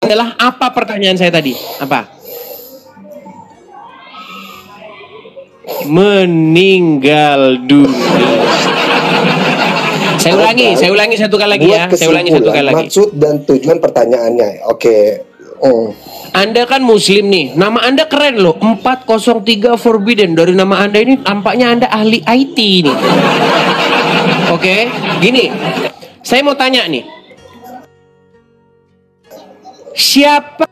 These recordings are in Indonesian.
adalah apa pertanyaan saya tadi? Apa? Meninggal dunia. Saya ulangi satu kali lagi ya. Saya ulangi satu kali lagi. Maksud dan tujuan pertanyaannya. Oke. Anda kan muslim nih. Nama Anda keren loh. 403 Forbidden. Dari nama Anda ini tampaknya Anda ahli IT nih. Oke, gini. Saya mau tanya nih. Siapa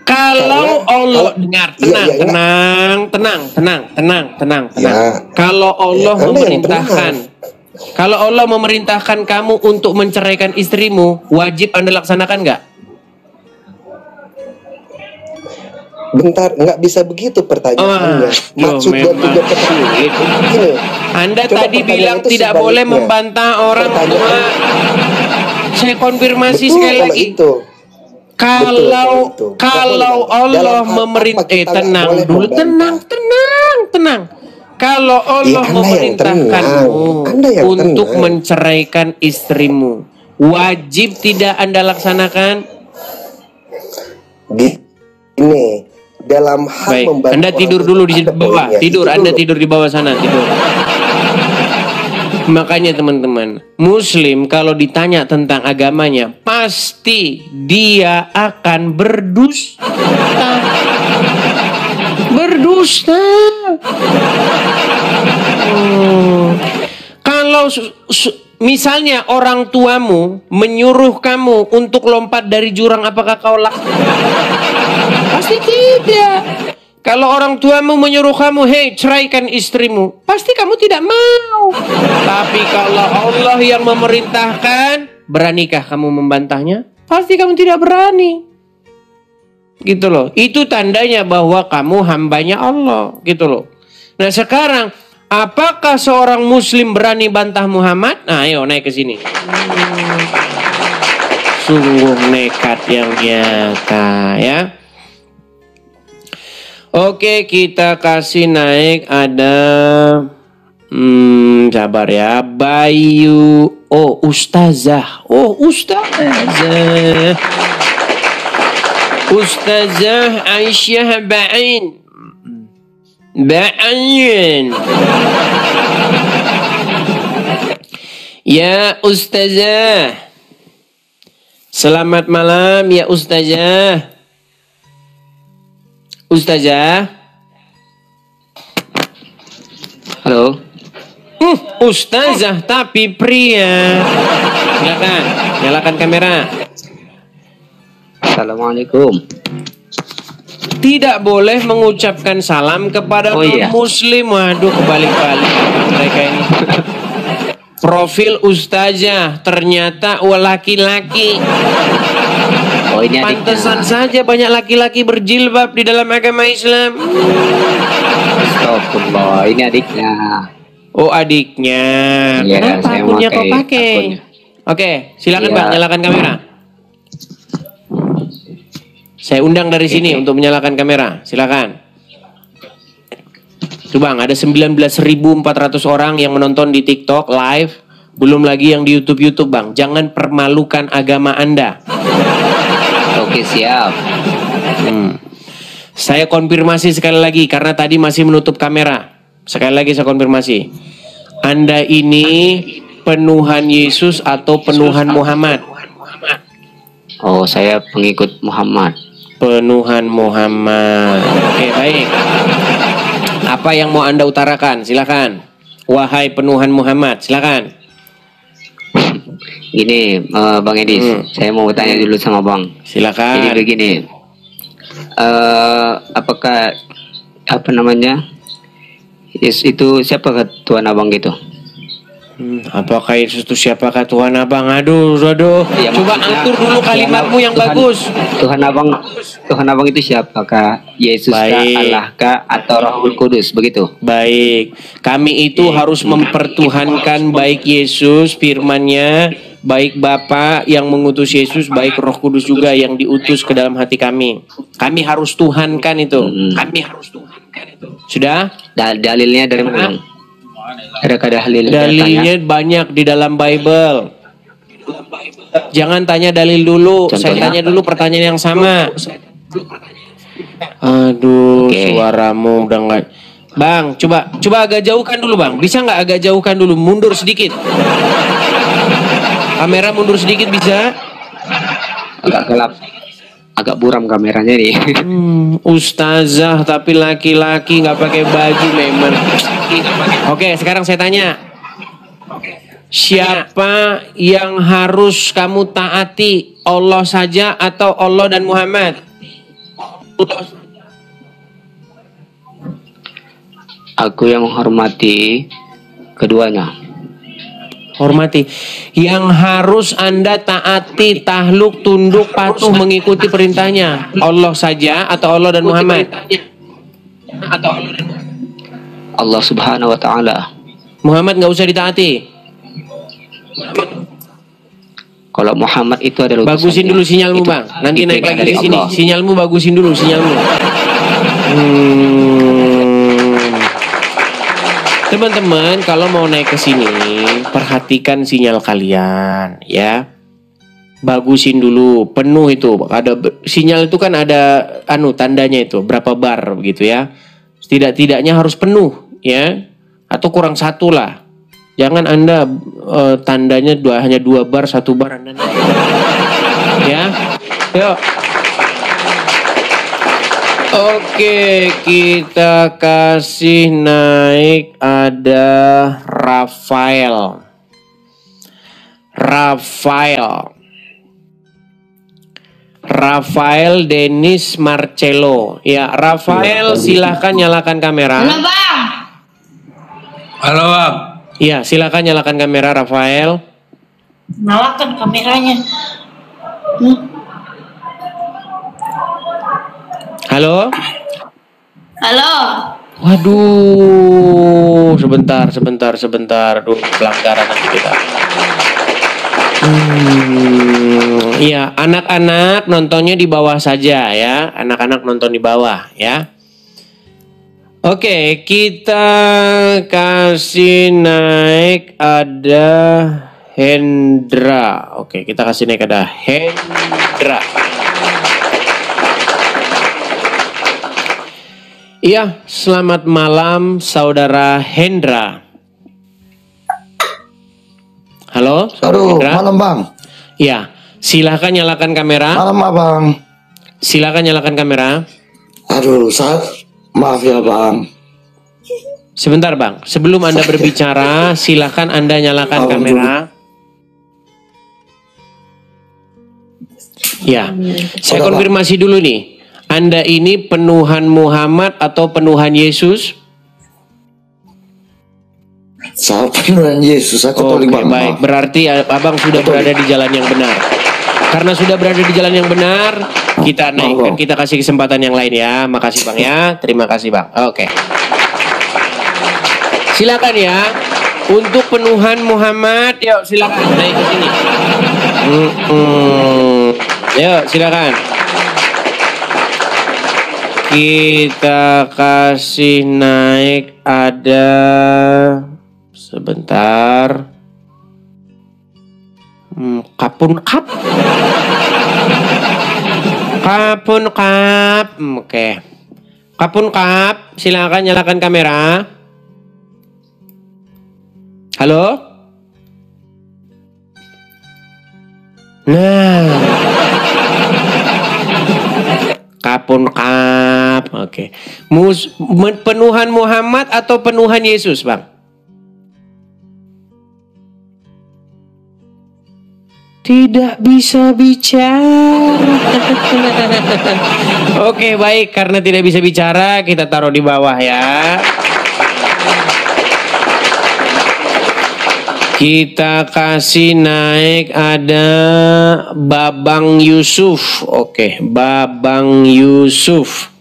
kalau Allah dengar, tenang. Kalau Allah memerintahkan kamu untuk menceraikan istrimu, wajib Anda laksanakan nggak? Bentar, nggak bisa begitu pertanyaannya. Maksud dan tujuan pertanyaannya. Anda tadi bilang tidak boleh membantah orang tua. Saya konfirmasi sekali lagi. Kalau Allah memerintahkan, tenang. Kalau Allah memerintahkanmu untuk menceraikan istrimu, wajib tidak Anda laksanakan? Ini dalam hal membantu. Anda tidur dulu di bawah. Anda tidur di bawah sana, tidur. Makanya teman-teman, muslim kalau ditanya tentang agamanya, pasti dia akan berdusta. Kalau misalnya orang tuamu menyuruh kamu untuk lompat dari jurang, apakah kau lakukan? Pasti tidak. Kalau orang tuamu menyuruh kamu, hei ceraikan istrimu, pasti kamu tidak mau. Tapi kalau Allah yang memerintahkan, beranikah kamu membantahnya? Pasti kamu tidak berani. Gitu loh. Itu tandanya bahwa kamu hambanya Allah. Gitu loh. Nah sekarang, apakah seorang muslim berani bantah Muhammad? Nah ayo naik ke sini. Sungguh nekat yang nyata ya. Oke, kita kasih naik ada sabar ya. Bayu. Oh, Ustazah. Ustazah Aisyah Ba'in. Ya Ustazah. Selamat malam ya Ustazah. Ustazah. Halo. Ustazah tapi pria. Nyalakan kamera. Assalamualaikum. Tidak boleh mengucapkan salam kepada muslim. Waduh, kebalik-balik mereka ini. Profil ustazah ternyata laki-laki. Oh, ini pantesan saja banyak laki-laki berjilbab di dalam agama Islam. Astagfirullah, ini adiknya. Oh, adiknya. Ya, kenapa akunnya kau pakai? Oke, silakan Bang, nyalakan kamera. Saya undang dari sini untuk menyalakan kamera. Silakan. Tuh Bang, ada 19.400 orang yang menonton di TikTok live. Belum lagi yang di YouTube Bang. Jangan permalukan agama Anda. Oke, siap. Saya konfirmasi sekali lagi karena tadi masih menutup kamera. Sekali lagi saya konfirmasi. Anda ini penuhan Yesus atau penuhan Muhammad? Oh, saya pengikut Muhammad. Penuhan Muhammad. Oke, baik. Apa yang mau Anda utarakan? Silakan. Wahai penuhan Muhammad, silakan. Gini, Bang Edis, saya mau tanya dulu sama Bang. Silakan. Jadi begini, apakah apa namanya? Itu siapa Tuhan Abang gitu? Apakah Yesus itu siapakah Tuhan Abang? Aduh. Ya, coba atur dulu kalimatmu yang Tuhan, bagus. Tuhan Abang itu siapakah? Yesus kah, Allah kah, atau Roh Kudus begitu? Baik, kami itu harus mempertuhankan baik Yesus firman-Nya, baik Bapa yang mengutus Yesus, baik Roh Kudus juga yang diutus ke dalam hati kami. Kami harus tuhankan itu. Sudah? Dalilnya dari mana? Adakah Dalilnya banyak di dalam Bible. Jangan tanya dalil dulu. Saya tanya dulu pertanyaan yang sama. Aduh, suaramu udah nggak. Bang, coba agak jauhkan dulu bang. Bisa nggak agak jauhkan dulu? Mundur sedikit. Kamera mundur sedikit bisa? Agak gelap. Agak buram kameranya nih. Ustazah tapi laki-laki nggak pakai baju memang. Oke, sekarang saya tanya. Siapa yang harus kamu taati? Allah saja atau Allah dan Muhammad? Aku yang menghormati keduanya. Hormati. Yang harus Anda taati, tahluk, tunduk, patuh, mengikuti perintahnya. Allah saja atau Allah dan Muhammad? Allah Subhanahu wa Ta'ala. Muhammad nggak usah ditaati. Kalau Muhammad itu adalah bagusin dulu sinyalmu bang. Nanti naik lagi di sini. Sinyalmu bagusin dulu sinyalmu. Teman-teman, kalau mau naik ke sini, perhatikan sinyal kalian, ya. Bagusin dulu, penuh itu. Ada sinyal itu kan ada tandanya itu, berapa bar begitu ya. Tidak-tidaknya harus penuh, ya. Atau kurang satu lah. Jangan Anda tandanya hanya 2 bar, 1 bar Anda naik. Ya. Yuk. Oke, kita kasih naik ada Rafael. Rafael Denis Marcelo. Ya, Rafael silahkan nyalakan kamera. Halo bang. Halo bang. Iya, silahkan nyalakan kamera Rafael. Nyalakan kameranya. Halo? Halo. Waduh, sebentar. Aduh, pelanggaran nanti kita. Iya, anak-anak nontonnya di bawah saja ya. Anak-anak nonton di bawah ya. Oke, kita kasih naik ada Hendra. Oke, kita kasih naik ada Hendra. Iya, selamat malam saudara Hendra. Halo, Aduh, Hendra? malam bang. Iya, silahkan nyalakan kamera. Malam abang. Silahkan nyalakan kamera. Aduh, maaf ya bang. Sebentar bang, sebelum Anda berbicara, silahkan Anda nyalakan kamera. Ya, saya konfirmasi dulu nih. Anda ini penuhan Muhammad atau penuhan Yesus? Saya penuhan Yesus, aku Oke, bang. baik. Berarti abang sudah berada di jalan yang benar. Karena sudah berada di jalan yang benar, kita naikkan, kita kasih kesempatan yang lain ya. Makasih bang ya. Terima kasih bang. Oke. Silakan ya. Untuk penuhan Muhammad, yuk silakan naik ke sini. Yuk silakan. Kita kasih naik ada sebentar. Kapun kap. Oke. Kapun kap, silakan nyalakan kamera. Halo? Nah. Kapun kap. Oke. Penuhan Muhammad atau penuhan Yesus, Bang? tidak bisa bicara. Oke, baik. Karena tidak bisa bicara, kita taruh di bawah ya. Kita kasih naik ada Babang Yusuf. Oke, Babang Yusuf.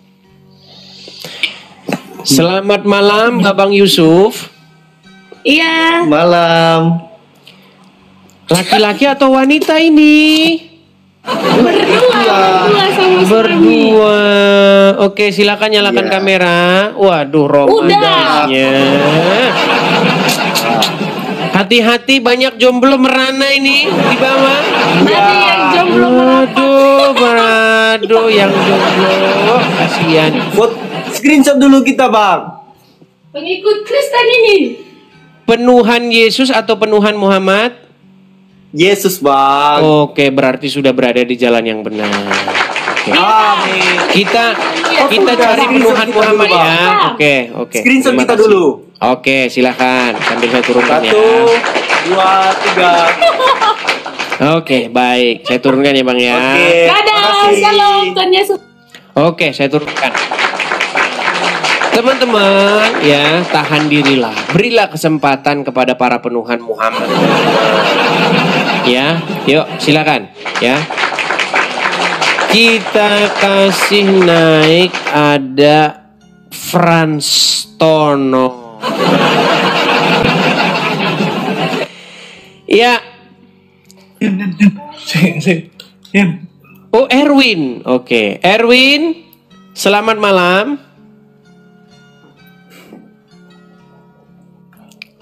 Selamat malam, Babang Yusuf. Iya. Malam. Laki-laki atau wanita ini? Berdua sama Berdua. Oke, silakan nyalakan kamera. Waduh, romantisnya. Hati-hati, banyak jomblo merana ini di bawah. Ada yang jomblo Aduh, yang jomblo. Kasihan. Screenshot dulu kita, Bang. Pengikut Kristen ini. Penuhan Yesus atau penuhan Muhammad? Yesus, Bang. Oke, berarti sudah berada di jalan yang benar. Oke. Amin. Kita cari penuhan Muhammad ya. Oke. Screenshot Terima kita kasih. dulu. Oke, silakan. Sambil saya turunkan 1, ya. 2, 3. Oke, baik. Saya turunkan ya, Bang ya. Oke. Dadah, shalom, Tuhan Yesus. Oke, saya turunkan. Teman-teman, ya, tahan dirilah. Berilah kesempatan kepada para penuhan Muhammad. Ya, yuk, silakan, ya. Kita kasih naik ada Frans Tono. Ya. Oh, Erwin. Oke, Erwin. Selamat malam.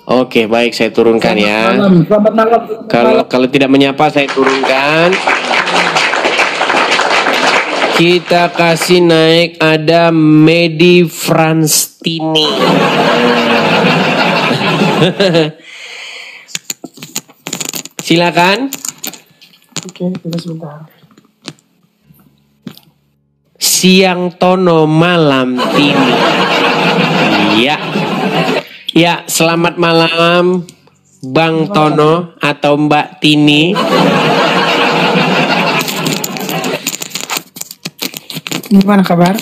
Oke, baik, saya turunkan ya. Selamat malam. Kalau tidak menyapa saya turunkan. Kita kasih naik ada Medi Franstini. Silakan. Oke, tunggu sebentar. Siang Tono malam Tini. Iya. Ya, selamat malam Bang Tono atau Mbak Tini. Gimana kabar?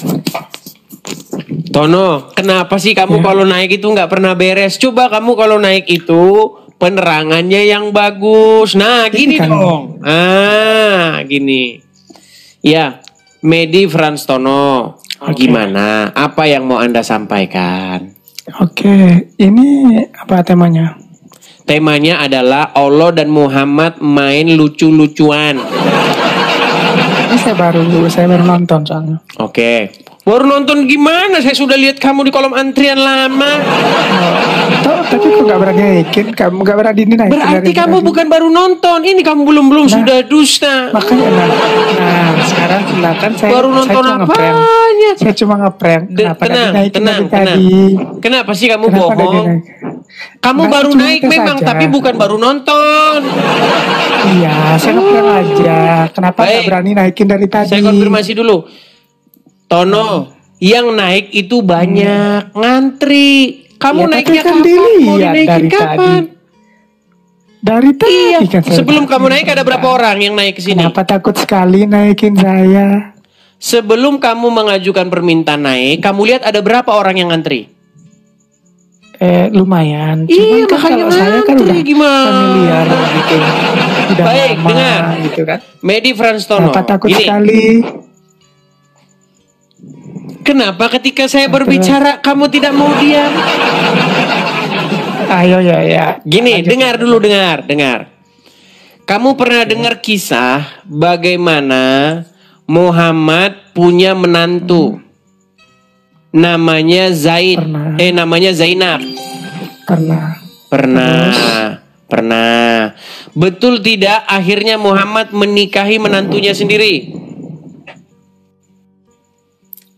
Tono, kenapa sih kamu kalau naik itu nggak pernah beres? Coba kamu kalau naik itu penerangannya yang bagus. Nah, gini kan dong. Gini. Ya, Medi Frans Tono. Gimana? Apa yang mau Anda sampaikan? Oke, ini apa temanya? Temanya adalah Allah dan Muhammad main lucu-lucuan. Ini saya baru nonton soalnya. Oke. Baru nonton gimana? Saya sudah lihat kamu di kolom antrian lama. Tapi kok gak berani naikin? Kamu gak berani naikin? Berarti kamu bukan baru nonton. Ini kamu belum sudah dusta. Makanya sekarang silakan saya Baru nonton apanya? Saya cuma ngeprank. Kenapa Tenang. Kenapa sih kamu bohong? Kamu baru naik memang, tapi bukan baru nonton. Iya, saya ngeprank aja. Kenapa gak berani naikin dari tadi? Saya konfirmasi dulu. Tono, yang naik itu banyak ngantri. Kamu naiknya kan kapan? Mau dinaikin kapan? Dari tadi kan saya sebelum kamu naik ada berapa orang yang naik ke sini? Kenapa takut sekali naikin saya? Sebelum kamu mengajukan permintaan naik, kamu lihat ada berapa orang yang ngantri? Lumayan. Iya, Cuman makanya kalau saya kan ngantri, udah gimana? familiar gitu. Udah Baik, lama, dengar. gitu kan. Medi Frans Tono. Kenapa takut Gini, sekali? kenapa ketika saya berbicara kamu tidak mau diam? Ayo ya. Gini, dengar dulu, dengar. Kamu pernah dengar kisah bagaimana Muhammad punya menantu namanya Zaid, namanya Zainab? Pernah. Betul tidak akhirnya Muhammad menikahi menantunya sendiri?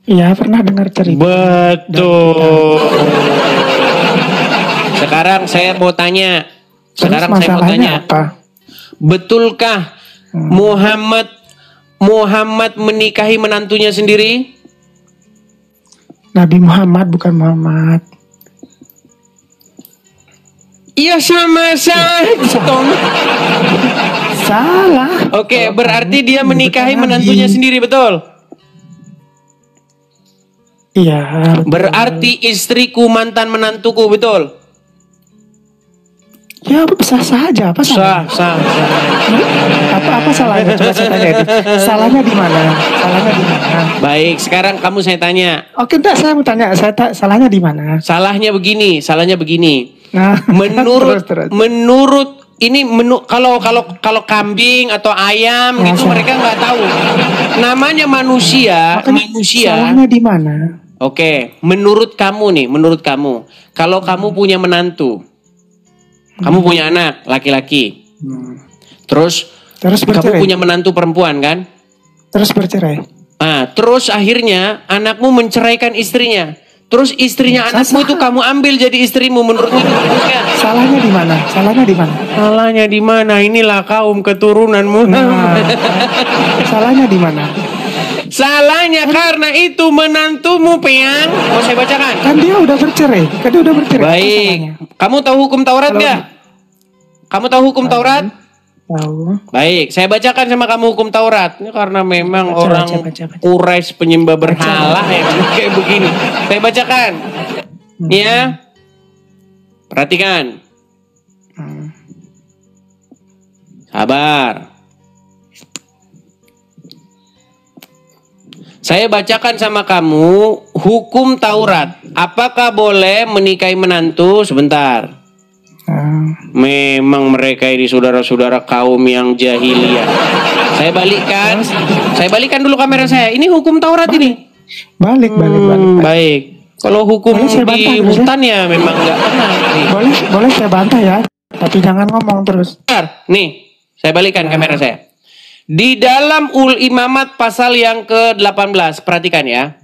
Iya, pernah dengar cerita. Betul. Sekarang saya mau tanya. Apa? Betulkah Muhammad menikahi menantunya sendiri? Nabi Muhammad bukan Muhammad. Iya sama saja. salah. Oke, Kalau berarti kamu dia menikahi bukan menantunya Nabi. sendiri, betul? Iya. betul. Berarti istriku mantan menantuku, betul? Ya sah saja. Apa Sah, salah? sah, sah. Apa salahnya? Coba saya tanya itu. Salahnya di mana? Salahnya di mana? Baik, sekarang kamu saya tanya. Oke, enggak, saya mau tanya. Salahnya di mana? Salahnya begini. Nah, Menurut terus. kalau kambing atau ayam Ya, gitu saya- mereka nggak tahu. Namanya manusia. Salahnya di mana? Oke, menurut kamu, kalau kamu punya menantu, kamu punya anak laki-laki, terus Terus kamu bercerai. punya menantu perempuan kan? Terus bercerai. Terus akhirnya anakmu menceraikan istrinya. Terus istrinya anakmu itu kamu ambil jadi istrimu, menurutmu itu bagusnya? Salahnya di mana? Salahnya di mana? Salahnya di mana? Inilah kaum keturunan Muhammad. Salahnya di mana? Salahnya karena itu menantumu, Peang. Mau saya bacakan? Kan dia udah bercerai. Apa Baik. salahnya? Kamu tahu hukum Taurat Kalau- nggak? Kamu tahu hukum Taurat? Tahu. Baik, saya bacakan sama kamu hukum Taurat. Ini karena memang Baca, orang baca. Quraisy penyembah berhala ya kayak begini. Saya bacakan. Ya. Perhatikan. Sabar. Saya bacakan sama kamu hukum Taurat. Apakah boleh menikahi menantu? Sebentar. Memang mereka ini saudara-saudara kaum yang jahiliyah. Saya balikkan dulu kamera saya. Ini hukum Taurat ini. Balik. Baik. Kalau hukum Boleh saya di bantah, terus ya? hutan ya memang nggak pernah. Nih. Boleh saya bantah ya. Tapi jangan ngomong terus. Bentar. Nih, saya balikkan kamera saya. Di dalam Imamat pasal yang ke-18, perhatikan ya.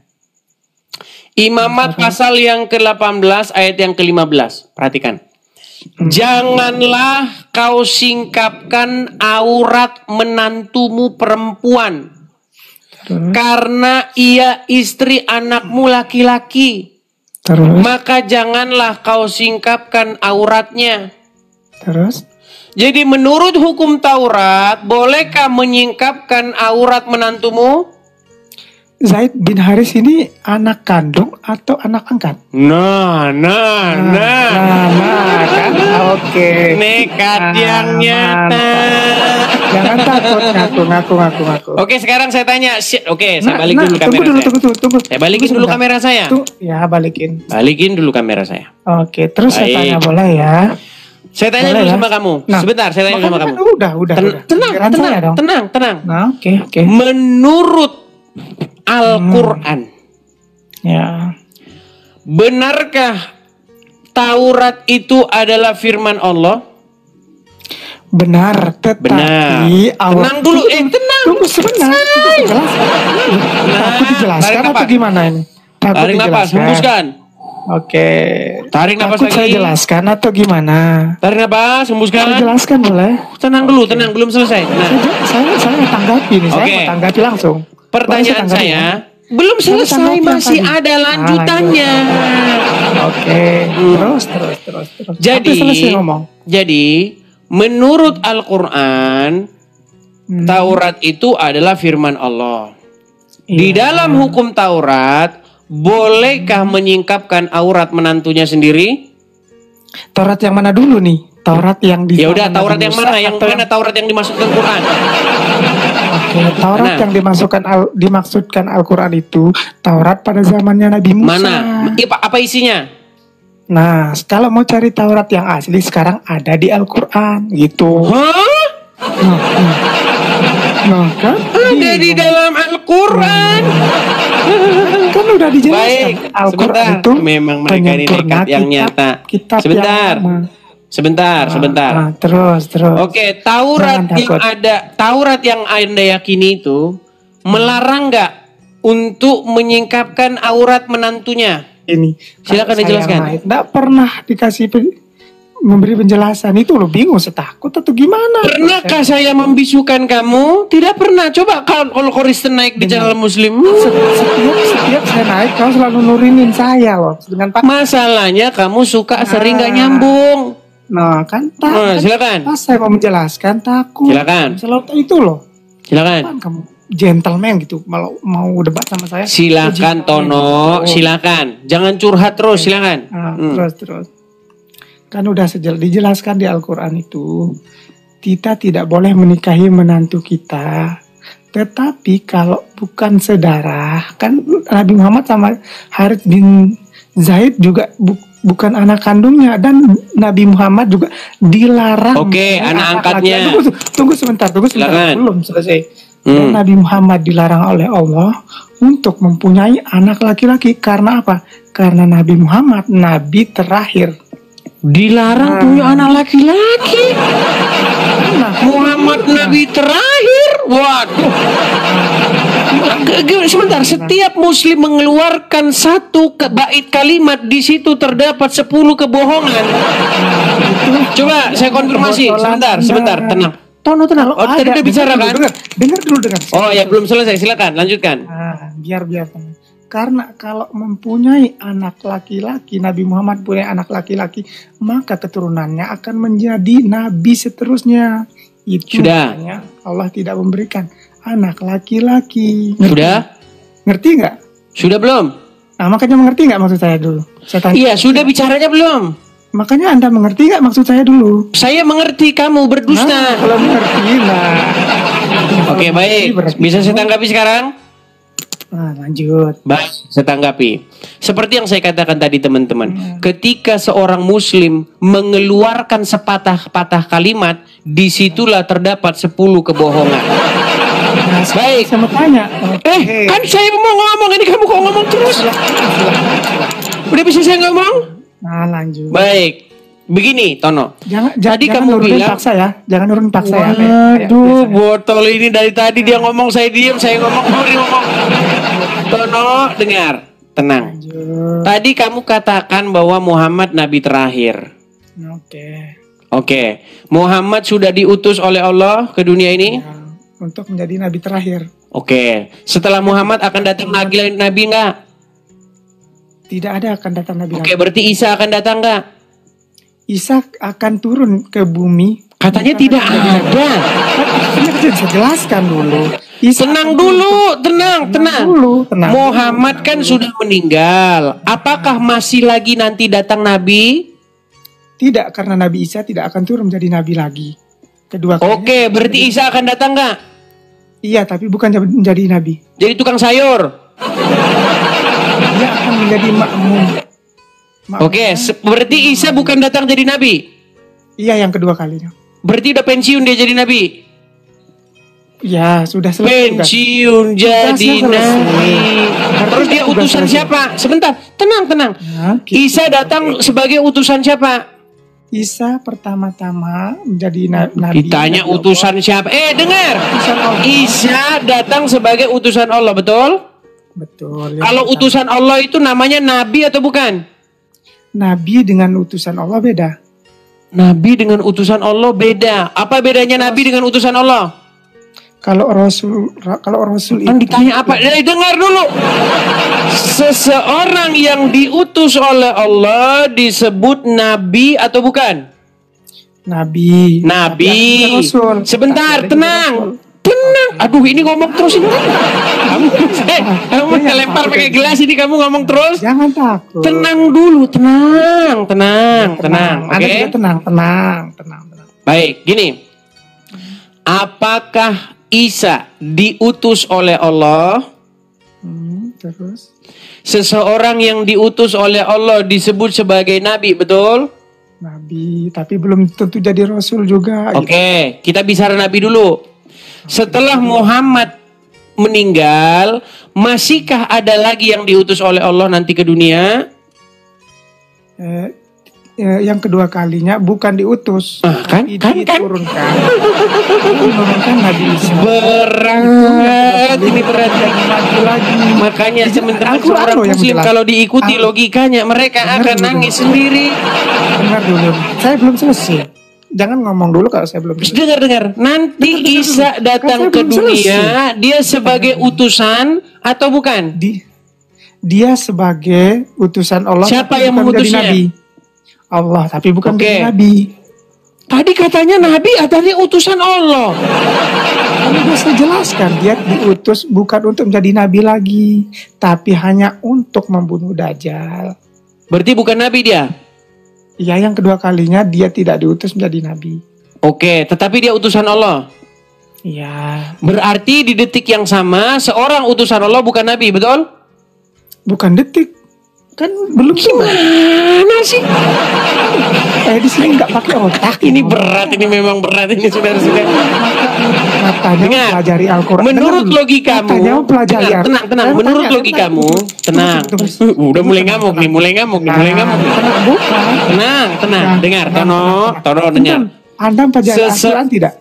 Imamat pasal yang ke-18 ayat yang ke-15, perhatikan. Janganlah kau singkapkan aurat menantumu perempuan, karena ia istri anakmu laki-laki. Terus. Maka janganlah kau singkapkan auratnya. Terus. Jadi menurut hukum Taurat, bolehkah menyingkapkan aurat menantumu? Zaid bin Haris ini anak kandung atau anak angkat? Nah. Kan? Oke. Nekat yang nyata. Jangan takut, ngaku. Oke, sekarang saya tanya. Oke, saya Nah, balik dulu kamera saya. Tunggu. Saya balikin dulu Sebentar. kamera saya. Ya, balikin. Balikin dulu kamera saya. Oke, terus saya Baik. tanya boleh ya? Saya tanya Boleh dulu ya? sama kamu. Nah, Sebentar, saya tanya sama makanya kamu. kan udah. Giliran saya dong. Tenang. Nah, oke. Menurut Al-Quran, Ya. benarkah Taurat itu adalah firman Allah? Benar, tetapi Benar. Tenang dulu, tenang. Tunggu sebentar. Takut dijelaskan Tarik atau nafas. gimana ini? Takut Tarik nafas, dijelaskan. hembuskan. Oke. Tarik nafas Takut saya lagi. jelaskan atau gimana? Tarik nafas, Saya hembuskan. jelaskan boleh? Tenang dulu, tenang, belum selesai. Nah, Saya tanggapi nih, saya Oke. mau tanggapi langsung. pertanyaan Boleh tanggapi saya ya? belum Saya selesai, tanggapi yang masih tadi. ada lanjutannya. Oke, terus. Jadi, Sampai selesai ngomong. Menurut Al-Quran, Taurat itu adalah firman Allah. Di Iya. dalam hukum Taurat, bolehkah menyingkapkan aurat menantunya sendiri? Taurat yang mana dulu nih? Taurat yang di Ya udah, zaman Taurat Nabi yang Musa mana? Yang atau mana Taurat yang dimasukkan Quran? Oke, Taurat Mana? yang dimaksudkan Al-Quran itu Taurat pada zamannya Nabi Musa. Mana? Apa isinya? Nah, kalau mau cari Taurat yang asli sekarang ada di Al-Quran gitu. Hah? Nah, kan? Ada di dalam Al-Quran. Kan udah dijelaskan. Baik, Al-Quran sebentar. itu Memang mereka ini penyempurna nekat yang nyata. Kitab Sebentar. yang lama. Sebentar. Nah, terus. Oke, Taurat Jangan takut. Taurat yang Anda yakini itu melarang nggak untuk menyingkapkan aurat menantunya? Ini. Silakan Saya dijelaskan. Nggak pernah dikasih memberi penjelasan itu lo bingung setakut atau gimana? Pernahkah saya membisukan kamu? Tidak pernah. Coba kalau Kristen naik di channel Muslim. Setiap saya naik kau selalu nurinin saya loh dengan Pak. Masalahnya kamu suka sering nggak nyambung. Nah, kan silakan. pas saya mau menjelaskan takut. Silakan. Selalu itu loh. Silakan. Kan kamu gentleman gitu, mau debat sama saya. Silakan Tono, silakan. Jangan curhat terus, silakan. Terus. Kan udah dijelaskan di Al-Qur'an itu, kita tidak boleh menikahi menantu kita. Tetapi kalau bukan sedarah, kan Nabi Muhammad sama Harits bin Zaid juga bukan anak kandungnya, dan Nabi Muhammad juga dilarang. Oke, anak angkatnya. Tunggu sebentar, Silakan. belum selesai. Dan Nabi Muhammad dilarang oleh Allah untuk mempunyai anak laki-laki. Karena apa? Karena Nabi Muhammad Nabi terakhir. Dilarang punya anak laki-laki. Muhammad Nabi terakhir. Waduh. Sebentar, setiap muslim mengeluarkan satu bait kalimat, di situ terdapat 10 kebohongan. Coba saya konfirmasi. Sebentar, tenang. Tono tenang. Oh, tadi udah bicara kan? Dengar dulu. Oh ya, belum selesai. Silakan, lanjutkan. Biar tenang. Karena kalau mempunyai anak laki-laki, Nabi Muhammad punya anak laki-laki, maka keturunannya akan menjadi nabi seterusnya. Itu sudah. Makanya Allah tidak memberikan anak laki-laki. Sudah? Ngerti nggak? Sudah belum? Nah, makanya mengerti nggak maksud saya dulu? Saya tanya. Iya, sudah bicaranya belum? Makanya Anda mengerti nggak maksud saya dulu? Saya mengerti, kamu berdusta. Nah, kalau mengerti, Oke, baik. Bisa saya tanggapi sekarang? Nah, lanjut. Baik, saya tanggapi. Seperti yang saya katakan tadi teman-teman, ketika seorang muslim mengeluarkan sepatah-patah kalimat, disitulah terdapat 10 kebohongan. Nah, baik. Saya mau tanya. Kan saya mau ngomong, ini kamu kok ngomong terus? Udah bisa saya ngomong? Nah, lanjut. Baik. Begini, Tono. Tadi kamu bilang paksa ya. Jangan nurunin paksa ya. Waduh, botol ini dari tadi dia ngomong, saya diam, saya ngomong, ngomong. Tono, dengar. Tenang. Lanjut. Tadi kamu katakan bahwa Muhammad nabi terakhir. Oke. Muhammad sudah diutus oleh Allah ke dunia ini? Ya, untuk menjadi nabi terakhir. Oke. Setelah Muhammad akan datang lagi nabi enggak? Tidak ada akan datang nabi. Oke, berarti Isa akan datang enggak? Isa akan turun ke bumi. Katanya tidak ada. Saya jelaskan dulu. Tenang dulu, tenang. Muhammad kan sudah meninggal. Apakah masih lagi nanti datang nabi? Tidak, karena Nabi Isa tidak akan turun menjadi nabi lagi. Oke, berarti Isa akan datang nggak? Iya, tapi bukan menjadi nabi. Jadi tukang sayur. Dia akan menjadi makmum. Oke, berarti Isa bukan datang jadi nabi? Iya, yang kedua kalinya. Berarti udah pensiun dia jadi nabi? Ya, sudah selesai. Pensiun jadi nabi. Terus dia utusan siapa? Sebentar, tenang. Isa datang sebagai utusan siapa? Isa pertama-tama menjadi nabi. Ditanya utusan siapa? Dengar. Isa datang sebagai utusan Allah, betul? Betul. Kalau utusan Allah itu namanya nabi atau bukan? Nabi dengan utusan Allah beda. Nabi dengan utusan Allah beda. Apa bedanya nabi dengan utusan Allah? Kalau rasul itu ditanya apa? Dengar dulu. Seseorang yang diutus oleh Allah disebut nabi atau bukan? Nabi. Rasul. Sebentar, tenang. Aduh, ini ngomong terus ini. Kamu lempar pakai gelas ini, kamu ngomong terus. Jangan takut. Tenang dulu, tenang. Oke. Tenang. Baik, gini. Apakah Isa diutus oleh Allah? Terus? Seseorang yang diutus oleh Allah disebut sebagai nabi, betul? Nabi, tapi belum tentu jadi rasul juga. Oke, kita bicara nabi dulu. Setelah Muhammad meninggal, masihkah ada lagi yang diutus oleh Allah nanti ke dunia? Yang kedua kalinya bukan diutus, kan diturunkan. Menurunkan Nabi Isa. Berat, ini berat lagi. Makanya teman-teman seorang muslim kalau diikuti logikanya mereka akan nangis sendiri. Dengar dulu, saya belum selesai. Jangan ngomong dulu kalau saya belum selesai. Dengar. Nanti Isa datang ke dunia, dia sebagai utusan atau bukan? Dia sebagai utusan Allah. Siapa yang mengutusnya? Allah, tapi bukan jadi nabi. Tadi katanya nabi, tadi utusan Allah. Kan udah saya jelaskan, dia diutus bukan untuk menjadi nabi lagi, tapi hanya untuk membunuh Dajjal. Berarti bukan nabi dia? Ya, yang kedua kalinya dia tidak diutus menjadi nabi. Oke, tetapi dia utusan Allah. Ya, Berarti di detik yang sama seorang utusan Allah bukan nabi, betul? bukan detik. Kan belum semua. Gimana sih? Di sini nggak pakai otak. Ini berat, ini memang berat ini saudara-saudara. Katanya Dengar. pelajari Al-Quran. Menurut Dengar dulu. logikamu, Katanya pelajari tenang, Al-Quran. tenang. Menurut logikamu, tenang. Udah mulai ngamuk nih, mulai ngamuk. Tenang, bukan. Tenang. Dengar, Tono, dengar. Anda pelajari Al-Quran tidak?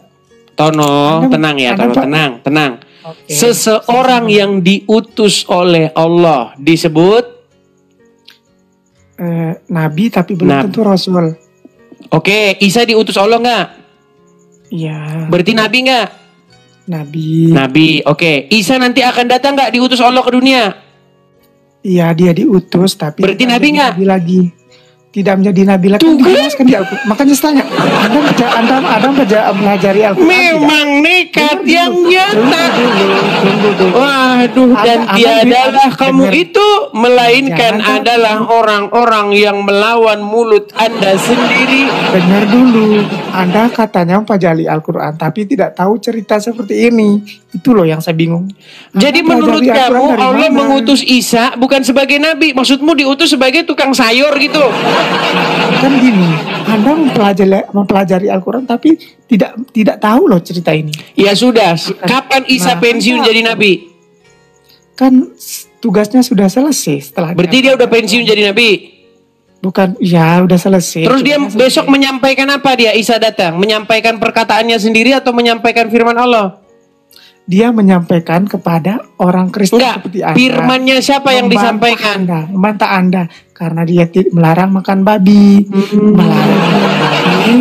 Tono, tenang ya, Tono, tenang. Oke. Seseorang yang diutus oleh Allah disebut Nabi tapi belum tentu Rasul. Oke, Isa diutus Allah nggak? Iya. Berarti Nabi nggak? Nabi. Oke. Isa nanti akan datang nggak diutus Allah ke dunia? Iya, dia diutus tapi Berarti tidak Nabi menjadi nggak? Nabi lagi. Tidak menjadi nabi lagi. Tuh, Kan dijelaskan di Al-Quran. Makanya saya tanya, Anda pelajari Al-Quran Memang nekat yang nyata. Tunggu dulu. Waduh, dan Anda tiadalah kamu dengar. itu melainkan Jangan adalah orang-orang yang melawan mulut Anda sendiri. Dengar dulu, Anda katanya pelajari Al-Quran tapi tidak tahu cerita seperti ini. Itu loh yang saya bingung. Anda Jadi menurut pelajari Al-Quran kamu dari Allah mana? mengutus Isa bukan sebagai nabi, maksudmu diutus sebagai tukang sayur gitu? Kan gini, Anda mempelajari Al-Quran tapi tidak tahu loh cerita ini. Ya sudah, kapan Isa pensiun jadi nabi? Kan tugasnya sudah selesai setelah Berarti dia udah pensiun jadi nabi. Bukan, ya udah selesai. Terus dia Tugasnya besok selesai. menyampaikan apa dia Isa datang? Menyampaikan perkataannya sendiri atau menyampaikan firman Allah? Dia menyampaikan kepada orang Kristen Enggak, seperti Anda. firmannya siapa yang Membantah disampaikan? membantah Anda karena dia melarang makan babi. Melarang makan babi.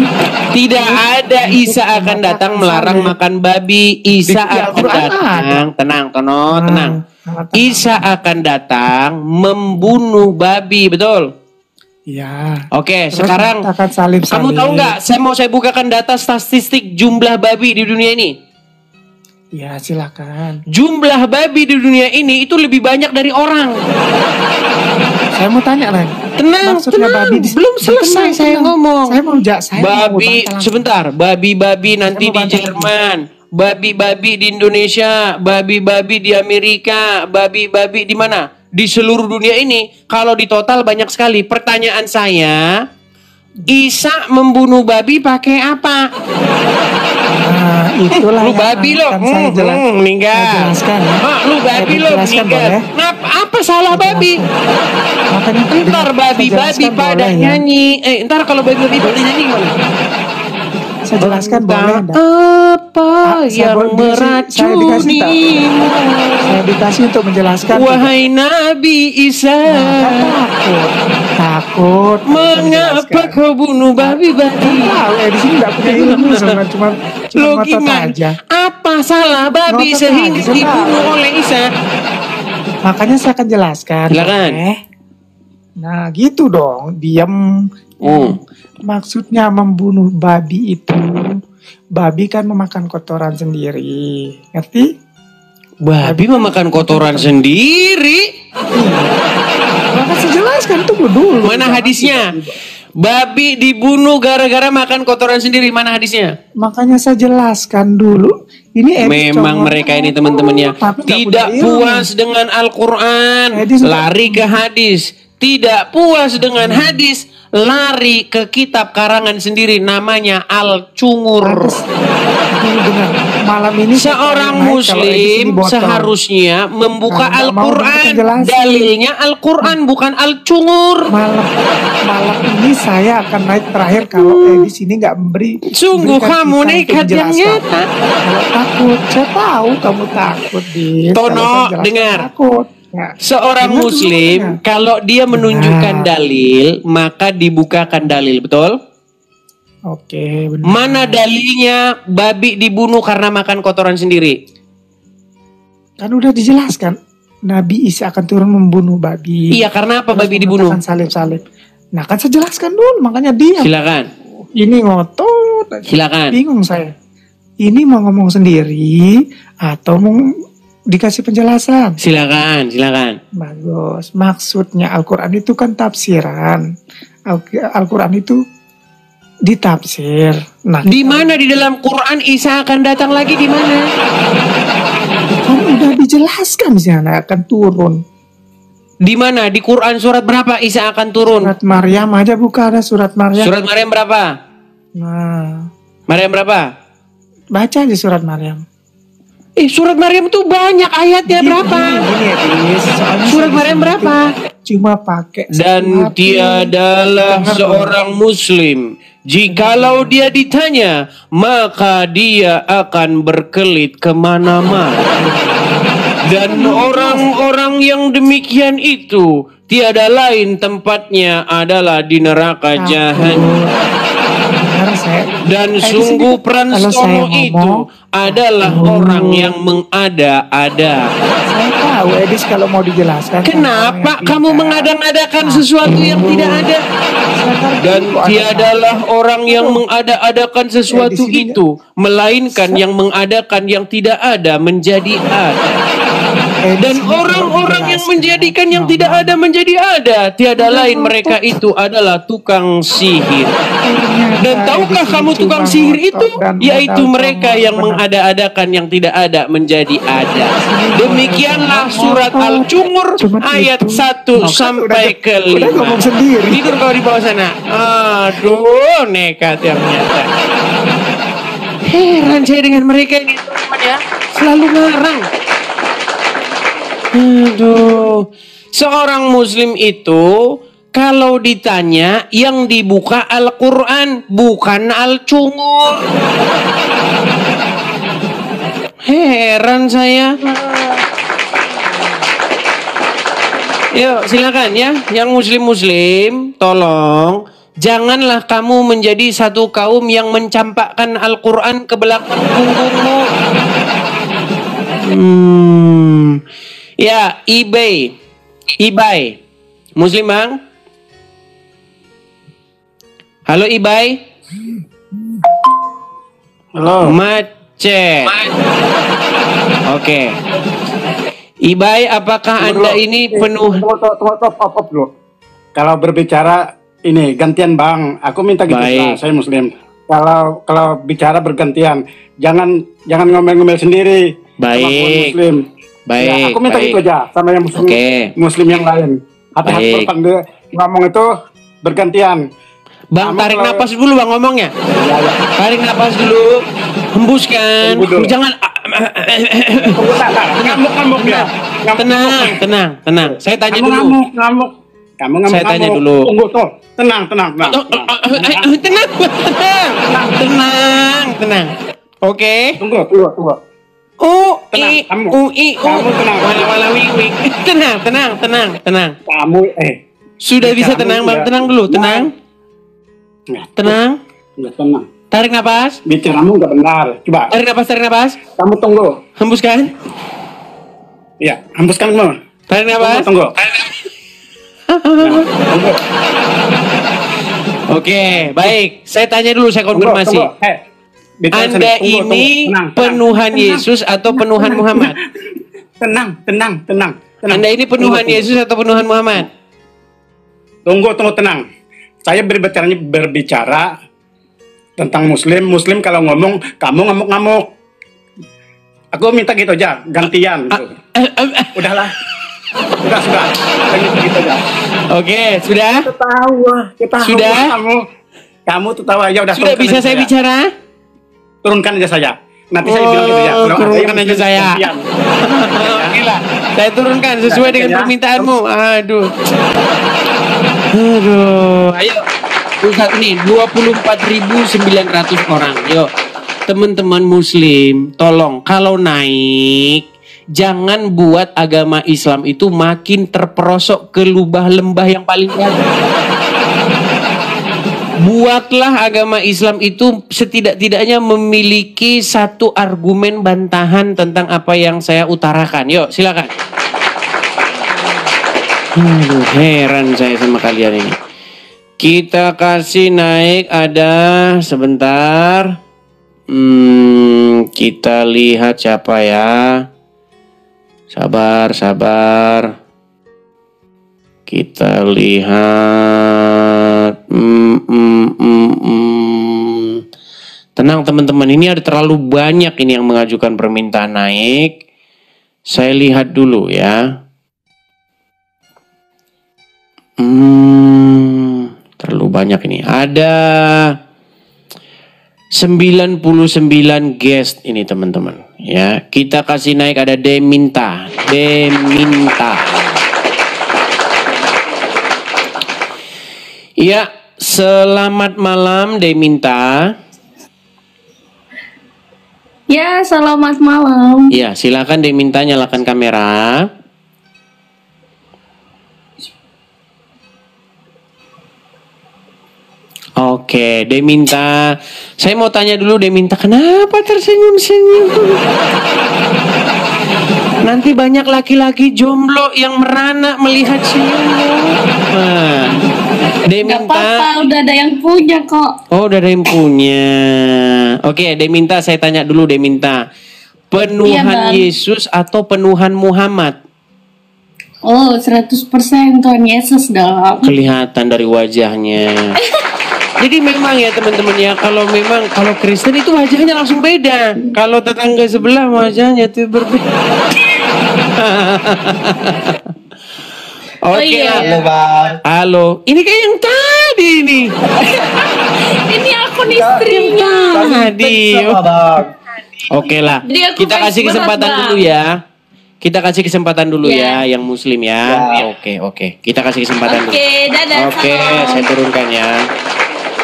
Tidak ada Isa akan datang melarang makan babi. Isa Di akan Al-Quran datang, tenang Tono, tenang. Nah, Isa akan datang membunuh babi, betul? Ya. Oke, Terus sekarang mengatakan salib. kamu tahu nggak? Saya bukakan data statistik jumlah babi di dunia ini. Ya, silakan. Jumlah babi di dunia ini itu lebih banyak dari orang. Saya mau tanya lagi. Tenang, Maksudnya tenang. babi Belum selesai saya ngomong. Saya mau saya Babi, mau bantah. sebentar. Babi-babi nanti mau di bantah. Jerman. Babi-babi di Indonesia. Babi-babi di Amerika. Babi-babi di mana? Di seluruh dunia ini. Kalau di total banyak sekali. Pertanyaan saya, Isa membunuh babi pakai apa? Nah, itulah Lu yang babi lo, akan saya saya meninggal. jelaskan ya. Lu babi Saya lo jelaskan meninggal. boleh? Apa salah babi? Makanya Ntar saya babi-babi jelaskan pada boleh, ya. nyanyi. Ntar kalau babi-babi pada nyanyi gimana? Saya jelaskan boleh enggak? Apa Saya yang meracunimu? Saya dikasih untuk menjelaskan. Wahai Nabi Isa, Takut. mengapa kau bunuh babi-babi? Tahu di sini nggak punya ilmu sebenarnya cuma Lo ngotot gimana? aja. Apa salah babi Ngotot sehingga aja, dibunuh tahu. oleh Isa? Makanya saya akan jelaskan. Silakan. Nah gitu dong, diam. Maksudnya membunuh babi itu, babi kan memakan kotoran sendiri, ngerti? Babi memakan kotoran sendiri. Maka saya jelaskan, tunggu dulu. Mana hadisnya? Babi dibunuh gara-gara makan kotoran sendiri. Mana hadisnya? Makanya saya jelaskan dulu. Ini Memang mereka ini teman-temannya tapi nggak tidak punya ilmu. puas dengan Al-Quran, Hadis nggak- lari ke hadis. Tidak puas dengan hadis, lari ke kitab karangan sendiri namanya Al-Cungur. Dulu dengar, malam ini Seorang naik kalau muslim edisi dibotol. seharusnya membuka Nah, nggak mau Al-Quran. kita jelasin. Dalilnya Al-Quran bukan Al-Cungur. malam ini saya akan naik terakhir kalau di sini nggak memberi. Sungguh berikan kamu kita untuk nekat yang menjelaskan. nyata. Kalau takut, saya tahu kamu takut Dit. Tono, Kalau saya jelaskan dengar. Takut. Ya. Seorang Dengar dulu, muslim dengar. kalau dia menunjukkan Nah. dalil maka dibukakan dalil, betul? Oke, benar. Mana dalilnya babi dibunuh karena makan kotoran sendiri? Kan udah dijelaskan. Nabi Isa akan turun membunuh babi. Iya, karena apa Terus babi dibunuh? mengatakan salib-salib. Nah kan saya jelaskan dulu, makanya dia. Silakan. Ini ngotot. Silakan. Bingung saya. Ini mau ngomong sendiri atau mau dikasih penjelasan? Silakan. Bagus. Maksudnya Al-Quran itu kan tafsiran. Al-Quran itu ditafsir. Nah, Di mana di dalam Quran Isa akan datang lagi di mana? kan udah dijelaskan di sana akan turun. Di mana? Di Quran surat berapa Isa akan turun? Surat Maryam aja buka, ada surat Maryam. Surat Maryam berapa? Nah, Maryam berapa? baca aja surat Maryam. Surat Maryam tuh banyak ayatnya berapa? Surat Maryam berapa? Cuma pakai Dan tiadalah seorang muslim jikalau dia ditanya maka dia akan berkelit kemana-mana. Dan orang-orang yang demikian itu tiada lain tempatnya adalah di neraka jahanam. Dan sungguh Pranstono itu adalah orang yang mengada-ada. Saya tahu Edis kalau mau dijelaskan. Kenapa kamu mengada-adakan sesuatu yang tidak ada? Dan tiadalah orang yang mengada-adakan sesuatu itu, melainkan yang mengadakan yang tidak ada menjadi ada. Dan orang-orang yang menjadikan yang tidak ada menjadi ada, tiada lain mereka itu adalah tukang sihir. Dan tahukah kamu tukang sihir itu? Yaitu mereka yang mengada-adakan yang tidak ada menjadi ada. Demikianlah surat Al-Jumur ayat 1 sampai ke 5. Tidur kau di bawah sana. Aduh, nekat yang nyata. Heran saya dengan mereka ini teman ya. Selalu ngarang. Aduh. Seorang muslim itu kalau ditanya yang dibuka Al-Quran bukan Al-Cungur. Heran saya. Yuk silakan ya. Yang muslim-muslim tolong janganlah kamu menjadi satu kaum yang mencampakkan Al-Quran ke belakang punggungmu. Ya, Ibai. Muslim bang? Halo Ibai. Halo. Macet. Oke. Ibai, apakah Anda ini penuh? Tunggu dulu. Kalau berbicara ini gantian bang, aku minta gitu. Nah, saya Muslim. Kalau bicara bergantian, jangan ngomel-ngomel sendiri. Baik. Muslim. Baik. Ya, aku minta gitu aja sama yang Muslim. Muslim yang lain. Hati-hati kalau ngomong itu bergantian. Bang, tarik napas dulu bang ngomongnya. Tarik napas dulu, hembuskan. Jangan. Ngamuk ya. Tenang. Saya tanya dulu. Ngamuk. Kamu ngamuk. Saya tanya dulu. Tunggu tuh. Tenang. Tenang. Oke. Tunggu. Kamu tenang. Kamu Sudah bisa tenang bang, tenang dulu, tenang. Tenang. Tarik napas. Bicaramu nggak benar. Coba. Tarik napas. Kamu tunggu. Hembuskan. Iya, hembuskan kamu. Tarik napas. Tunggu. Oke, baik. Saya tanya dulu, saya konfirmasi. Anda ini penuhan Yesus atau penuhan Muhammad? Tenang. Anda ini penuhan Yesus atau penuhan Muhammad? Tunggu, tenang. Saya berbicara tentang Muslim kalau ngomong, kamu ngamuk-ngamuk. Aku minta gitu aja, gantian. Gitu. Udahlah. Sudah. Gitu aja. Oke, sudah? Sudah? Kamu tertawa aja udah. Sudah bisa saya bicara? Turunkan aja saya. Nanti saya bilang gitu ya. Turunkan aja saya. Gila. Saya turunkan sesuai dengan permintaanmu. Aduh. Ayo. Saat ini 24.900 orang. Yuk. Teman-teman muslim, tolong kalau naik jangan buat agama Islam itu makin terperosok ke lubah lembah yang paling dalam. Buatlah agama Islam itu setidak-tidaknya memiliki satu argumen bantahan tentang apa yang saya utarakan. Yuk, silakan. Heran saya sama kalian ini. Kita kasih naik ada sebentar. Kita lihat siapa ya. Sabar. Kita lihat. Tenang teman-teman, ini ada terlalu banyak ini yang mengajukan permintaan naik. Saya lihat dulu ya. Terlalu banyak ini. Ada 99 guest ini teman-teman. Ya, kita kasih naik ada Deminta. Ya, selamat malam Deminta. Ya, selamat malam. Ya, silakan Deminta nyalakan kamera. Oke, Deminta. Saya mau tanya dulu Deminta, kenapa tersenyum-senyum? Nanti banyak laki-laki jomblo yang merana melihat senyummu. Nah, Deminta. Gak apa-apa, udah ada yang punya kok. Oh, udah ada yang punya. Oke, Deminta, saya tanya dulu Deminta. Penuhan Yesus atau penuhan Muhammad? Oh, 100% Tuhan Yesus dong. Kelihatan dari wajahnya. Jadi memang ya teman-teman ya, kalau Kristen itu wajahnya langsung beda. Kalau tetangga sebelah wajahnya tuh berbeda. Oke. Iya. Halo Bang. Halo. Ini kayak yang tadi nih. Ini akun istrinya. Tadi. Oke lah. Jadi aku Kita kasih berat, kesempatan Bang. dulu ya. Kita kasih kesempatan dulu ya yang muslim ya. Oke. Kita kasih kesempatan dulu. Oke, dadah. Oke, salam. saya turunkan ya.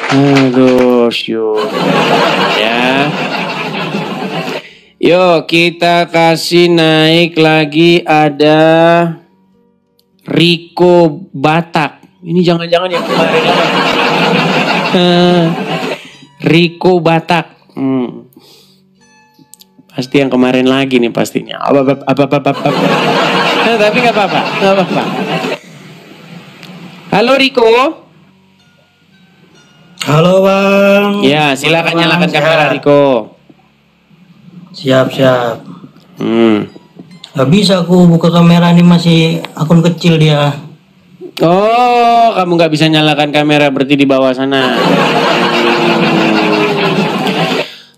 Aduh, syuk. Ya. Yuk, kita kasih naik lagi ada Riko Batak. Ini jangan-jangan yang kemarin lagi. Riko Batak. Pasti yang kemarin lagi nih pastinya. Apa. Tapi nggak apa-apa. Halo Riko. Halo Bang. Ya, silakan nyalakan kamera Riko. Siap. Gak bisa aku buka kamera, ini masih akun kecil dia. Oh, kamu nggak bisa nyalakan kamera berarti di bawah sana.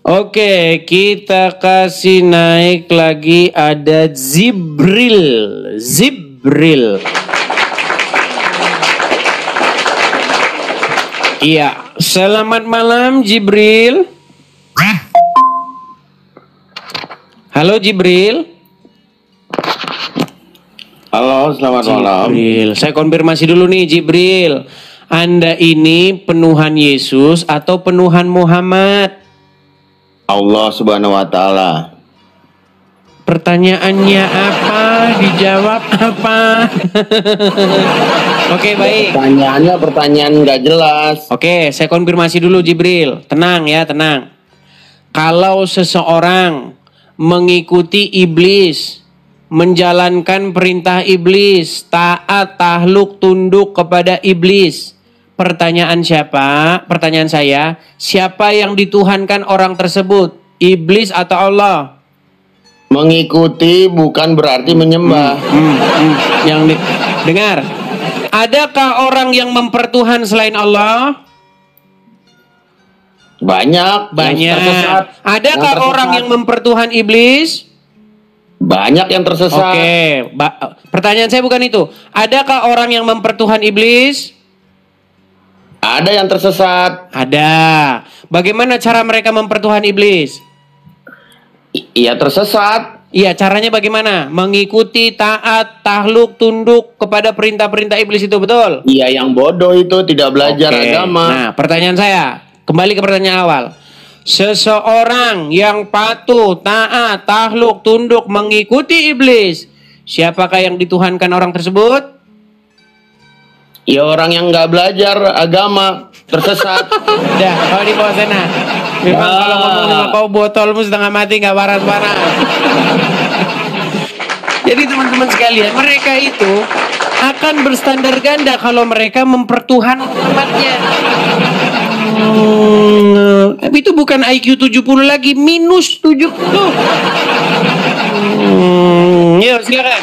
Oke, kita kasih naik lagi ada Zibril. Iya, selamat malam Jibril. Halo Jibril. Halo, selamat malam. Jibril, saya konfirmasi dulu nih Jibril. Anda ini penuhan Yesus atau penuhan Muhammad? Allah Subhanahu wa taala. Pertanyaannya apa? Dijawab apa? Oke, baik. Pertanyaan nggak jelas. Oke, saya konfirmasi dulu Jibril. Tenang ya, tenang. Kalau seseorang mengikuti iblis, menjalankan perintah iblis, taat, tahluk, tunduk kepada iblis. Pertanyaan saya, siapa yang dituhankan orang tersebut? Iblis atau Allah? Mengikuti bukan berarti menyembah. Dengar. Adakah orang yang mempertuhan selain Allah? Banyak. Adakah orang yang mempertuhan iblis? Banyak yang tersesat. Oke, pertanyaan saya bukan itu. Adakah orang yang mempertuhan iblis? Ada yang tersesat. Ada. Bagaimana cara mereka mempertuhan iblis? Iya tersesat. Iya, caranya bagaimana? Mengikuti, taat, tahluk, tunduk kepada perintah-perintah iblis itu, betul? Iya, yang bodoh itu tidak belajar agama. Nah, pertanyaan saya, kembali ke pertanyaan awal. Seseorang yang patuh, taat, tahluk, tunduk, mengikuti iblis, siapakah yang dituhankan orang tersebut? Ya orang yang nggak belajar agama, tersesat. Udah, kau di bawah sana. Memang kalau ngomong sama kau botolmu setengah mati nggak waras-waras. Jadi teman-teman sekalian, mereka itu akan berstandar ganda kalau mereka mempertuhan umatnya. Tapi itu bukan IQ 70 lagi, minus 70. Ya, silakan.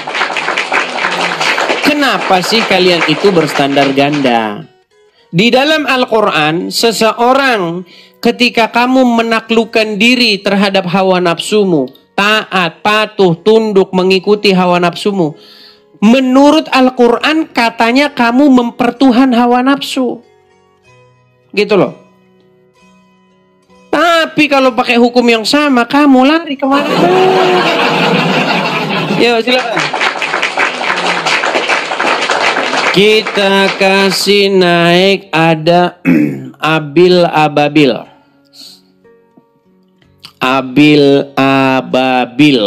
Kenapa sih kalian itu berstandar ganda? Di dalam Al-Quran, seseorang ketika kamu menaklukkan diri terhadap hawa nafsumu, taat, patuh, tunduk, mengikuti hawa nafsumu, menurut Al-Quran katanya kamu mempertuhan hawa nafsu. Gitu loh. Tapi kalau pakai hukum yang sama, kamu lari kemana? Ya, silakan. Kita kasih naik ada Abil Ababil. Abil Ababil.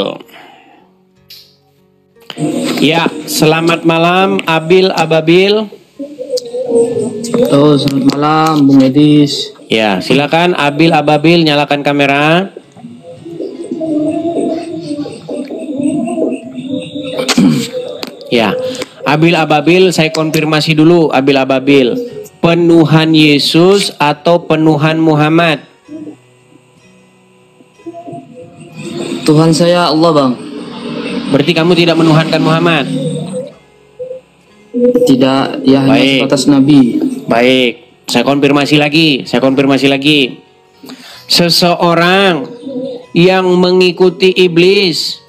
Ya, selamat malam Abil Ababil. Oh, selamat malam Bung Edis. Ya, silakan Abil Ababil, nyalakan kamera. Ya, Abil Ababil, saya konfirmasi dulu Abil Ababil. Penuhan Yesus atau penuhan Muhammad? Tuhan saya Allah, Bang. Berarti kamu tidak menuhankan Muhammad? Tidak, dia hanya sebatas nabi. Baik, saya konfirmasi lagi. Seseorang yang mengikuti iblis,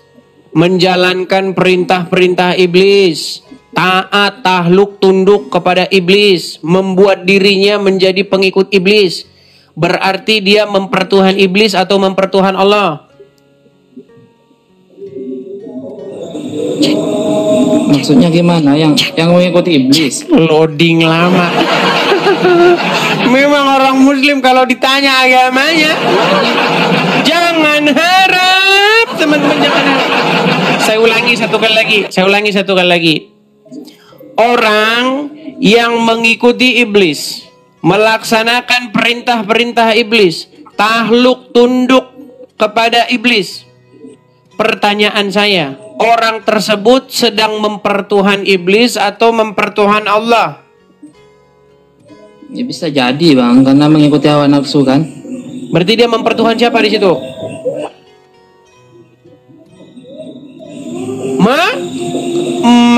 menjalankan perintah-perintah iblis, taat, tahluk, tunduk kepada iblis, membuat dirinya menjadi pengikut iblis, berarti dia mempertuhan iblis atau mempertuhan Allah? Maksudnya gimana? Yang mengikuti iblis? Loading lama. Memang orang Muslim kalau ditanya agamanya, jangan harap, teman-teman, jangan harap. Saya ulangi satu kali lagi. Orang yang mengikuti iblis, melaksanakan perintah-perintah iblis, tahluk tunduk kepada iblis. Pertanyaan saya, orang tersebut sedang mempertuhan iblis atau mempertuhan Allah? Ya bisa jadi, Bang, karena mengikuti hawa nafsu kan. Berarti dia mempertuhan siapa di situ?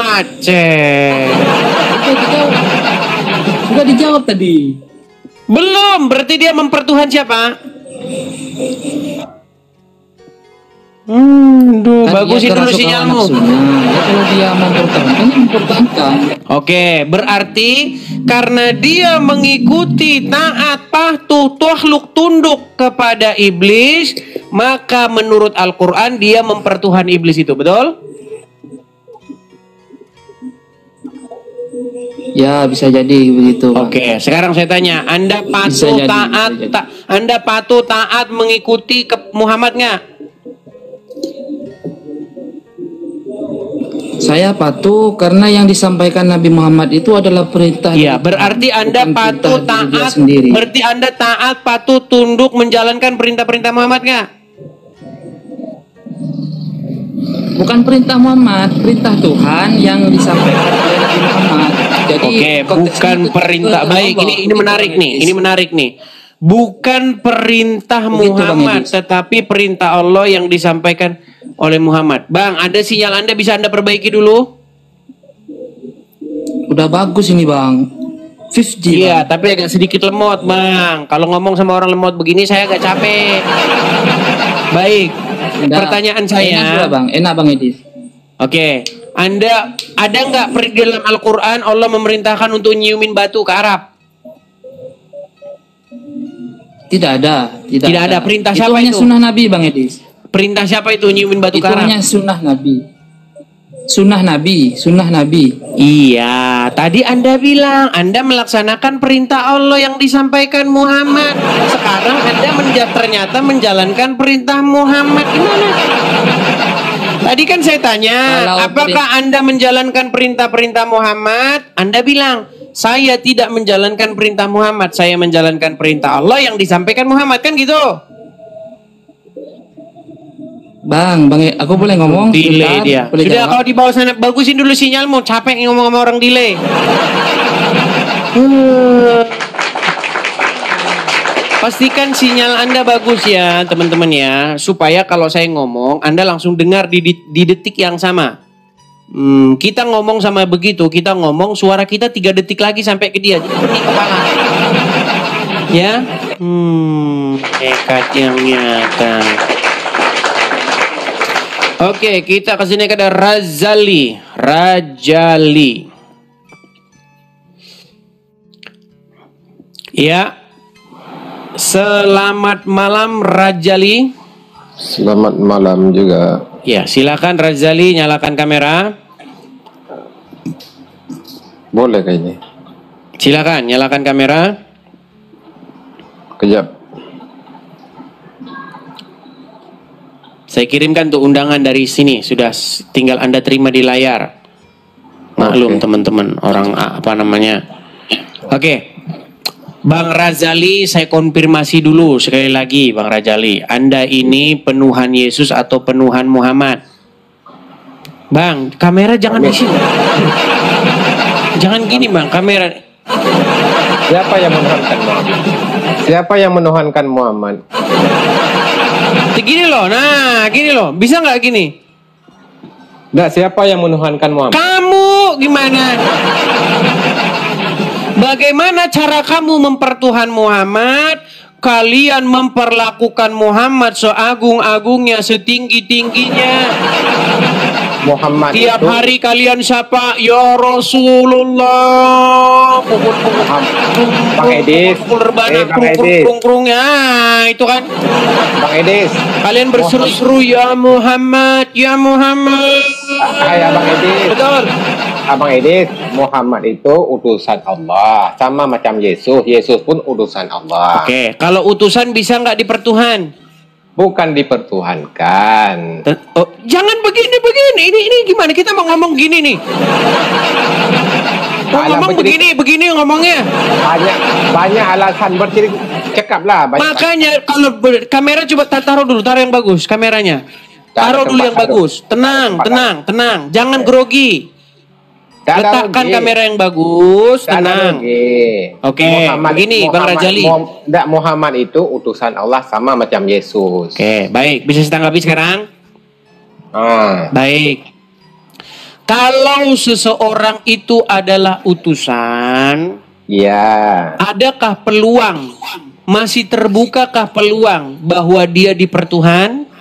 Macet. Sudah dijawab tadi. Belum, berarti dia mempertuhan siapa? Kan bagusin dulu sinyalmu. Ya, kalau dia mempertahankan. Oke, berarti karena dia mengikuti taat, patuh, tahluk, tunduk kepada iblis, maka menurut Al-Quran dia mempertuhan iblis itu, betul? Ya, bisa jadi begitu. Oke, sekarang saya tanya, Anda patuh, Anda patuh, taat, mengikuti Muhammad nggak? Saya patuh karena yang disampaikan Nabi Muhammad itu adalah perintah. Iya, berarti Anda patuh, taat, berarti Anda taat, patuh, tunduk, menjalankan perintah-perintah Muhammad nggak? Bukan perintah Muhammad, perintah Tuhan yang disampaikan oleh Nabi Muhammad. Jadi, oke, bukan perintah. Baik, ini menarik nih. Bukan perintah Muhammad, tetapi perintah Allah yang disampaikan oleh Muhammad. Bang, ada sinyal Anda, bisa Anda perbaiki dulu? Udah bagus ini, Bang. 5G. Iya, tapi agak sedikit lemot, Bang. Kalau ngomong sama orang lemot begini, saya agak capek. Baik, pertanyaan saya. Enak juga, Bang. Enak, Bang Edis. Oke, Anda ada nggak di dalam Al-Quran Allah memerintahkan untuk nyiumin batu ke Arab? Tidak ada. Tidak ada. Perintah siapa itu? Hanya sunnah Nabi, Bang Edis. Perintah siapa itu nyiumin batu ke Arab? Itu hanya sunnah Nabi. Sunnah Nabi. Iya, tadi Anda bilang Anda melaksanakan perintah Allah yang disampaikan Muhammad. Sekarang Anda ternyata menjalankan perintah Muhammad. Gimana? Tadi kan saya tanya, apakah Anda menjalankan perintah-perintah Muhammad? Anda bilang, saya tidak menjalankan perintah Muhammad, saya menjalankan perintah Allah yang disampaikan Muhammad, kan gitu? Bang, aku boleh ngomong? Delay Bentar, dia. boleh Sudah jawab? kau di bawah sana, bagusin dulu sinyalmu. Capek ngomong sama orang delay. Pastikan sinyal Anda bagus ya, teman-teman ya. Supaya kalau saya ngomong, Anda langsung dengar di detik yang sama. Kita ngomong sama begitu, kita ngomong suara kita 3 detik lagi sampai ke dia. Jadi pening kepala. Ya. Nekat yang nyata. Oke, kita kesini ke ada Rajali. Ya. Selamat malam Rajali. Selamat malam juga. Ya, silakan Rajali nyalakan kamera. Boleh kayaknya. Silakan nyalakan kamera. Kejap. Saya kirimkan tuh undangan dari sini, sudah tinggal Anda terima di layar. Maklum teman-teman, orang apa namanya. Oke. Bang Rajali, saya konfirmasi dulu sekali lagi Bang Rajali. Anda ini penuhan Yesus atau penuhan Muhammad? Bang, kamera jangan di sini. Jangan gini Bang, kamera. Siapa yang menuhankan Muhammad? Siapa yang menuhankan Muhammad? Gini loh, nah gini loh. Bisa nggak gini? Nggak, siapa yang menuhankan Muhammad? Kamu gimana? Bagaimana cara kamu mempertuhan Muhammad? Kalian memperlakukan Muhammad seagung-agungnya, setinggi-tingginya. Muhammad tiap itu, hari kalian sapa ya Rasulullah. Bang Edis. Krung ya, itu kan. Bang Edis. Kalian berseru-seru ya Muhammad, ya Muhammad. Hai Abang Edis. Betul. Abang Edis, Muhammad itu utusan Allah, sama macam Yesus. Yesus pun utusan Allah. Oke, kalau utusan bisa nggak dipertuhan? Bukan dipertuhankan. Oh, jangan begini. Ini gimana? Kita mau ngomong gini nih. Mau ngomong begini ngomongnya. Banyak alasan cakap lah. Makanya kalau kamera coba taruh dulu, taruh yang bagus kameranya. Taruh dulu yang bagus. Tenang. Jangan grogi. Letakkan kamera yang bagus, tenang. Oke, begini Bang Rajali. Muhammad itu utusan Allah sama macam Yesus. Oke, baik. Bisa ditanggapi sekarang? Baik. Kalau seseorang itu adalah utusan, ya. Adakah peluang, masih terbukakah peluang bahwa dia dipertuhan?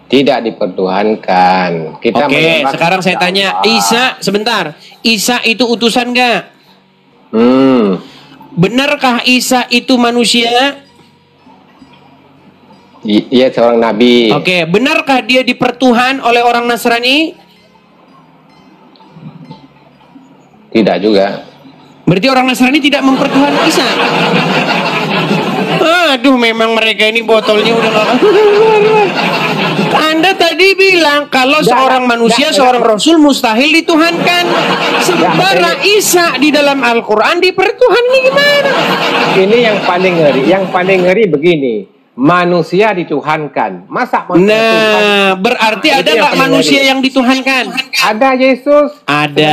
Tidak dipertuhankan. Oke, sekarang saya tanya, Isa, sebentar. Isa itu utusan nggak? Benarkah Isa itu manusia? Iya, seorang nabi. Oke, benarkah dia dipertuhan oleh orang Nasrani? Tidak juga. Berarti orang Nasrani tidak mempertuhan Isa? Aduh, memang mereka ini botolnya udah nggak. Anda tadi bilang kalau seorang manusia, seorang rasul mustahil dituhankan. Sementara Isa di dalam Al-Quran dipertuhan nih, gimana? Ini yang paling ngeri. Yang paling ngeri begini. Manusia dituhankan. Masa manusia Tuhan? Berarti ada nggak manusia yang dituhankan? Ada Yesus. Ada.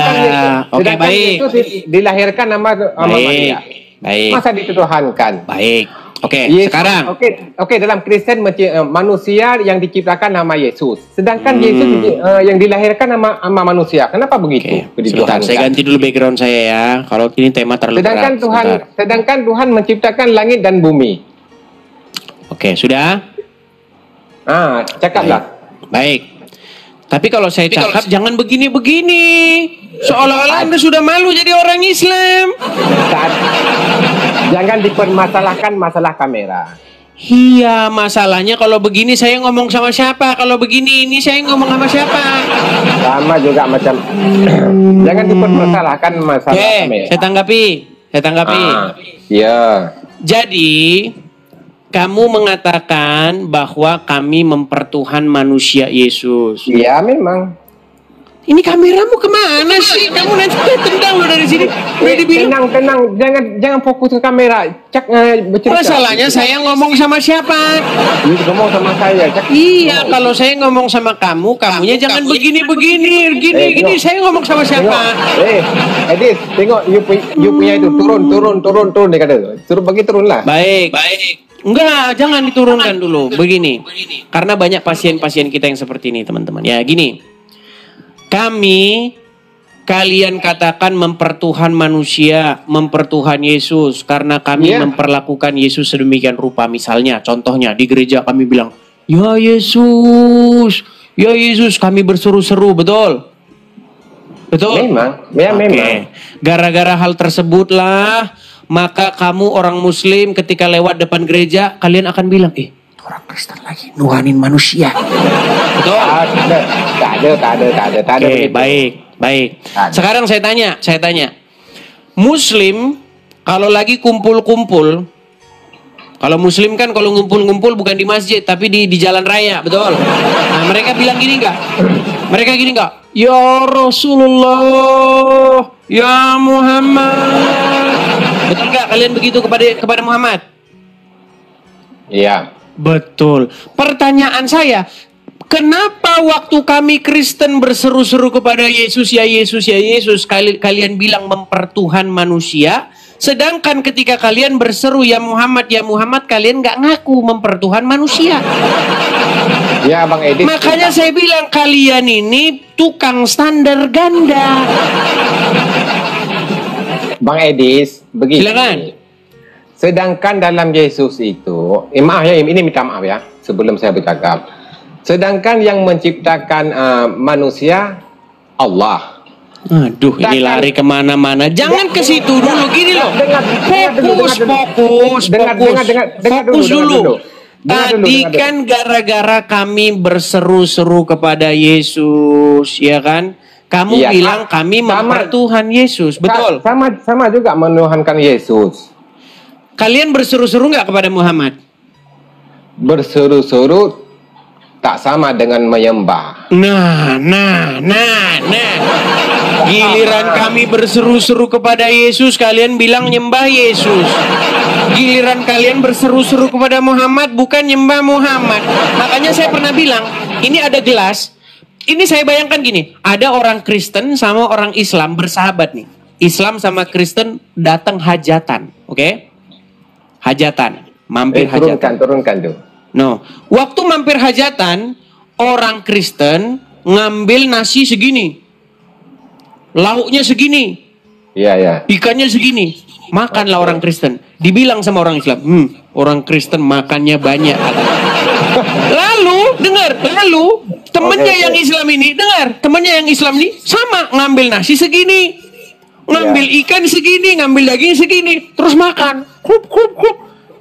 Oke, baik. Yesus dilahirkan nama Maria. Baik. Masa dituhankan? Baik. Oke, sekarang. Oke, dalam Kristen manusia yang diciptakan nama Yesus. Sedangkan Yesus yang dilahirkan nama manusia. Kenapa begitu? Sebentar, saya ganti dulu background saya ya. Kalau ini tema terlalu berat. Sedangkan Tuhan menciptakan langit dan bumi. Oke, sudah? Cakaplah. Baik. Tapi kalau saya cakap jangan begini-begini. Seolah-olah Anda sudah malu jadi orang Islam. Jangan dipermasalahkan masalah kamera. Iya, masalahnya kalau begini saya ngomong sama siapa? Kalau begini ini saya ngomong sama siapa? Sama juga macam. Jangan dipermasalahkan masalah kamera. Saya tanggapi. Iya. Jadi kamu mengatakan bahwa kami mempertuhan manusia Yesus. Iya, memang. Ini kameramu kemana sih? Kamu nanti tendang lo dari sini. Udah dibilang. Tenang, jangan fokus ke kamera. Cak bercerita. Masalahnya saya ngomong sama siapa? Ini ngomong sama saya. Cak. Iya, kalau saya ngomong sama kamu, kamunya jangan begini. Gini. Saya ngomong sama siapa? Edis, tengok you punya itu turun dia kata. Turun lah. Baik. Enggak, jangan diturunkan dulu. Begini. Karena banyak pasien-pasien kita yang seperti ini, teman-teman. Ya, gini. Kalian katakan mempertuhan manusia, mempertuhan Yesus, karena kami memperlakukan Yesus sedemikian rupa. Misalnya, contohnya di gereja kami bilang, ya Yesus, kami berseru-seru, betul? Memang. Gara-gara hal tersebutlah, maka kamu orang Muslim ketika lewat depan gereja, kalian akan bilang, orang Kristen lagi nuhanin manusia. Betul? Tak ada. Oke, baik. Sekarang saya tanya. Muslim kalau lagi kumpul-kumpul, kalau Muslim kan kalau ngumpul-ngumpul bukan di masjid tapi di jalan raya, betul? Nah, mereka bilang gini enggak? Ya Rasulullah, ya Muhammad. Betul enggak kalian begitu kepada Muhammad? Iya. Betul. Pertanyaan saya, kenapa waktu kami Kristen berseru-seru kepada Yesus, ya Yesus, kalian bilang mempertuhan manusia, sedangkan ketika kalian berseru ya Muhammad, kalian nggak ngaku mempertuhan manusia? Ya Bang Edis. Makanya saya bilang kalian ini tukang standar ganda. Bang Edis, begini. Silakan. Sedangkan dalam Yesus itu, maaf ya, ini minta maaf ya, sebelum saya bercakap. Sedangkan yang menciptakan manusia, Allah. Aduh, ini lari kemana-mana. Jangan ke situ dulu, gini loh. Fokus dulu. Tadi kan gara-gara kami berseru-seru kepada Yesus, ya kan? Kamu bilang kami mempertuhan Yesus, betul? Sama juga menuhankan Yesus. Kalian berseru-seru nggak kepada Muhammad? Berseru-seru tak sama dengan menyembah. Nah. Giliran kami berseru-seru kepada Yesus, kalian bilang nyembah Yesus. Giliran kalian berseru-seru kepada Muhammad, bukan nyembah Muhammad. Makanya saya pernah bilang, ini ada gelas. Ini saya bayangkan gini, ada orang Kristen sama orang Islam bersahabat nih. Islam sama Kristen datang hajatan, oke? Hajatan, mampir hajatan. Turunkan tuh. No, waktu mampir hajatan, orang Kristen ngambil nasi segini, lauknya segini, ikannya segini, makanlah orang Kristen. Dibilang sama orang Islam, orang Kristen makannya banyak. Lalu temennya yang Islam ini, temennya yang Islam ini sama ngambil nasi segini, ngambil ikan segini, ngambil daging segini, terus makan. Kup.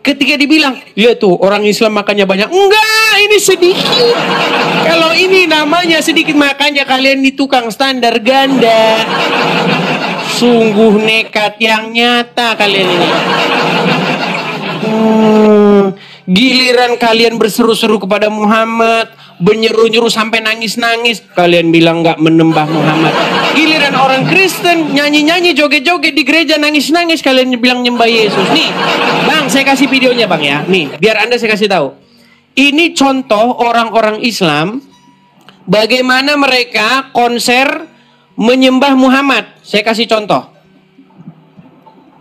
Ketika dibilang, ya tuh orang Islam makannya banyak. Enggak, ini sedikit. Kalau ini namanya sedikit, makanya kalian di tukang standar ganda. Sungguh nekat yang nyata kalian ini. Giliran kalian berseru-seru kepada Muhammad, menyeru-nyeru sampai nangis-nangis, kalian bilang nggak menembah Muhammad. Giliran orang Kristen nyanyi-nyanyi, joget-joget di gereja, nangis-nangis, kalian bilang nyembah Yesus. Nih, Bang, saya kasih videonya Bang ya. Nih, biar Anda saya kasih tahu. Ini contoh orang-orang Islam bagaimana mereka konser menyembah Muhammad. Saya kasih contoh.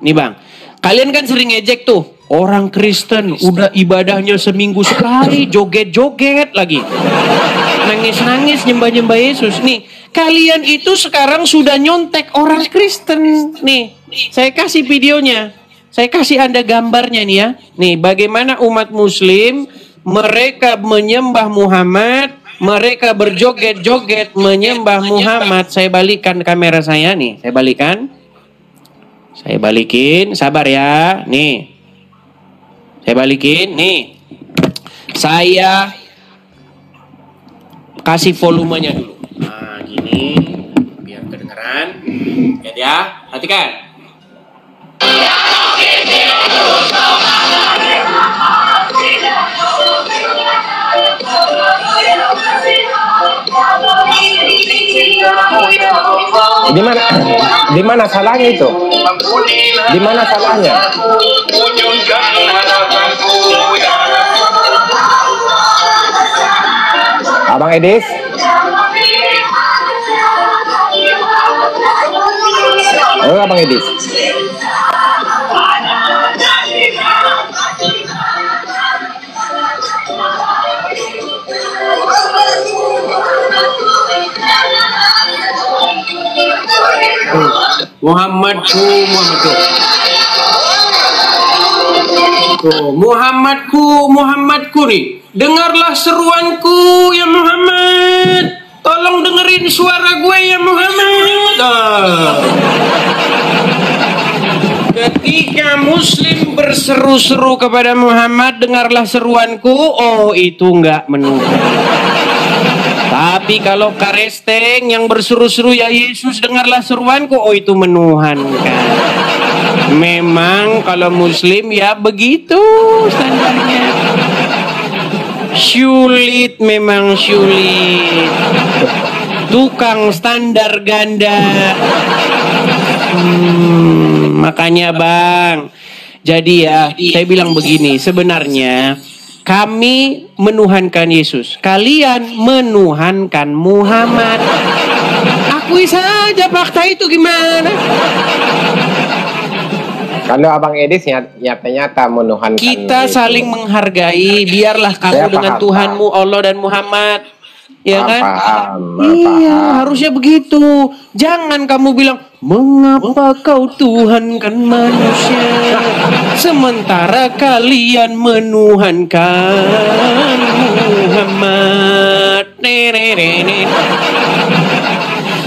Nih Bang, kalian kan sering ngejek tuh. Orang Kristen udah ibadahnya seminggu sekali, joget-joget lagi. Nangis-nangis nyembah-nyembah Yesus. Nih, kalian itu sekarang sudah nyontek orang Kristen. Nih, saya kasih videonya. Saya kasih Anda gambarnya nih ya. Nih, bagaimana umat Muslim, mereka menyembah Muhammad, mereka berjoget-joget menyembah Muhammad. Saya balikan kamera saya nih. Saya balikin, sabar ya. Nih. Saya balikin, nih. Saya kasih volumenya dulu. Nah, gini. Biar kedengeran. Lihat ya, perhatikan. Di mana salahnya itu? Di mana salahnya? Abang Edis? Oh, Abang Edis. Muhammadku nih. Dengarlah seruanku ya Muhammad. Tolong dengerin suara gue ya Muhammad. Ketika Muslim berseru-seru kepada Muhammad, dengarlah seruanku, oh itu enggak menuhan. Tapi kalau Karesteng yang berseru-seru ya Yesus dengarlah seruanku, oh itu menuhankan. Memang kalau Muslim ya begitu standarnya. Sulit, memang sulit. Tukang standar ganda. Makanya Bang, jadi ya saya bilang begini, sebenarnya kami menuhankan Yesus, kalian menuhankan Muhammad. Akui saja fakta itu gimana? Kalau Abang Edis nyata-nyata menuhankan kita Yesus. Saling menghargai, biarlah kamu dengan Tuhanmu Allah dan Muhammad. Ya kan? Iya, harusnya begitu. Jangan kamu bilang, mengapa kau Tuhankan manusia sementara kalian menuhankan Muhammad.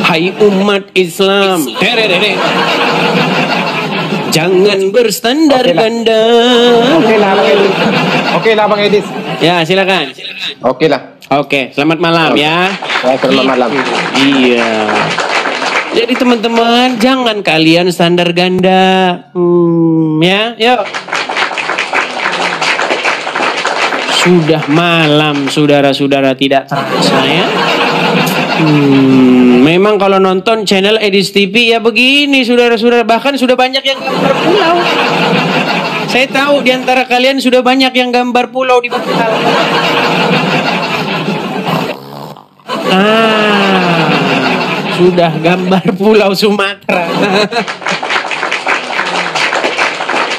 Hai umat Islam, jangan berstandar ganda. Oke lah Bang Edis. Ya silakan. Oke lah. Oke, selamat malam ya. Selamat malam. Iya. Jadi teman-teman, jangan kalian standar ganda. Ya, yuk. Sudah malam, saudara-saudara, tidak terasa ya. Memang kalau nonton channel Edis TV ya begini, saudara-saudara. Bahkan sudah banyak yang gambar pulau. Saya tahu di antara kalian sudah banyak yang gambar pulau di Bangkal. Sudah gambar pulau Sumatera.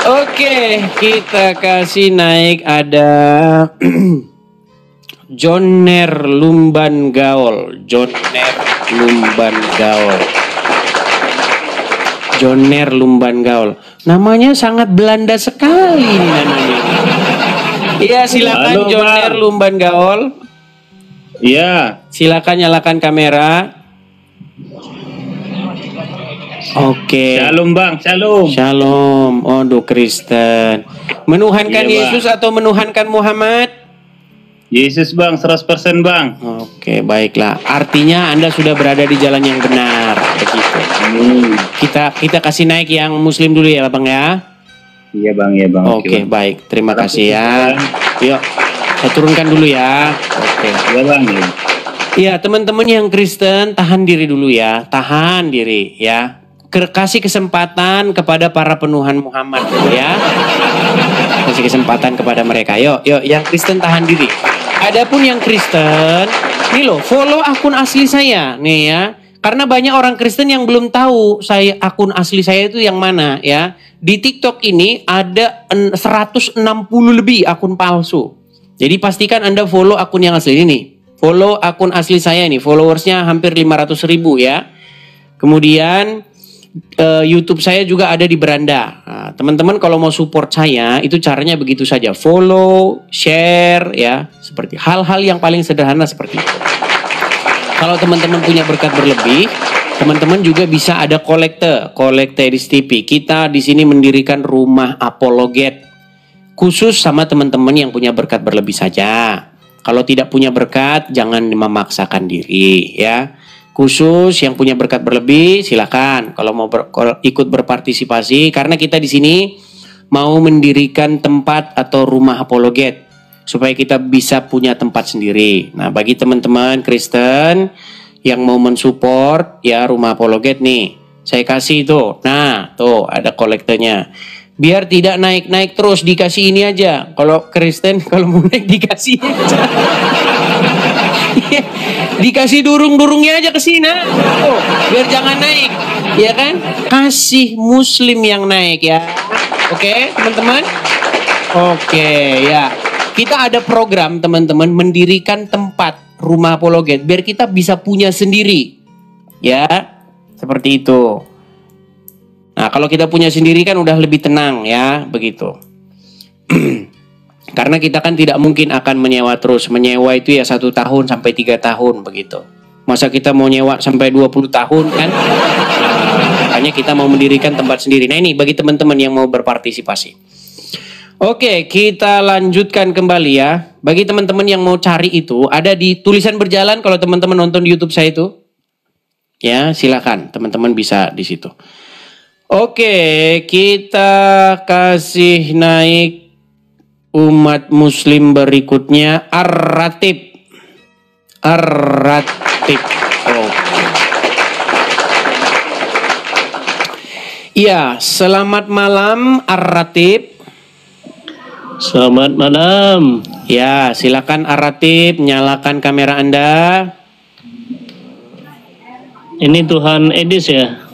Oke, kita kasih naik ada Joner Lumban Gaul. Joner Lumban Gaul. Namanya sangat Belanda sekali ini namanya. Iya, silakan Joner Lumban Gaul. Iya. Silakan nyalakan kamera. Oke. Shalom Bang, shalom. Shalom. Aduh Kristen. Menuhankan Iya, Yesus atau menuhankan Muhammad? Yesus Bang, 100% Bang. Oke, baiklah. Artinya Anda sudah berada di jalan yang benar. Begitu. Kita kasih naik yang Muslim dulu ya Bang ya. Iya Bang, iya Bang. Oke, baik. Terima kasih ya. Yuk, saya turunkan dulu ya. Oke. Iya Bang. Iya, teman-teman yang Kristen tahan diri dulu ya. Tahan diri ya. Kasih kesempatan kepada para penuhan Muhammad ya. Kasih kesempatan kepada mereka. Yuk, yang Kristen tahan diri. Adapun yang Kristen, nih loh, follow akun asli saya nih ya. Karena banyak orang Kristen yang belum tahu akun asli saya itu yang mana ya. Di TikTok ini ada 160 lebih akun palsu. Jadi pastikan Anda follow akun yang asli ini. Follow akun asli saya ini, followersnya hampir 500.000 ya. Kemudian YouTube saya juga ada di beranda. Nah, teman-teman kalau mau support saya itu caranya begitu saja, follow, share ya, seperti hal-hal yang paling sederhana seperti itu. Kalau teman-teman punya berkat berlebih, teman-teman juga bisa ada kolekte Edis TV. Kita di sini mendirikan rumah apologet khusus sama teman-teman yang punya berkat berlebih saja. Kalau tidak punya berkat, jangan memaksakan diri ya. Khusus yang punya berkat berlebih, silakan. Kalau mau ikut berpartisipasi, karena kita di sini mau mendirikan tempat atau rumah apologet supaya kita bisa punya tempat sendiri. Nah, bagi teman-teman Kristen yang mau mensupport ya Rumah Apologet nih. Saya kasih tuh. Nah, tuh ada kolektornya. Biar tidak naik-naik terus, dikasih ini aja. Kalau Kristen kalau mau naik dikasih aja. Dikasih durung-durungnya aja ke sini. Oh, biar jangan naik. Ya kan? Kasih Muslim yang naik ya. Oke, teman-teman? Oke, ya. Kita ada program, teman-teman, mendirikan tempat Rumah Apologet biar kita bisa punya sendiri. Ya, seperti itu. Nah, kalau kita punya sendiri kan udah lebih tenang ya, begitu. Karena kita kan tidak mungkin akan menyewa terus. Menyewa itu ya 1 tahun sampai 3 tahun begitu. Masa kita mau nyewa sampai 20 tahun kan? Makanya kita mau mendirikan tempat sendiri. Nah, ini bagi teman-teman yang mau berpartisipasi. Oke, kita lanjutkan kembali ya. Bagi teman-teman yang mau cari itu, ada di tulisan berjalan kalau teman-teman nonton di YouTube saya itu. Ya, silakan teman-teman bisa di situ. Oke, kita kasih naik umat muslim berikutnya Ar-Ratib. Ar-Ratib. Oh. Iya, selamat malam Ar-Ratib. Selamat malam. Ya, silakan Ar-Ratib, nyalakan kamera Anda. Ini Tuhan Edis ya?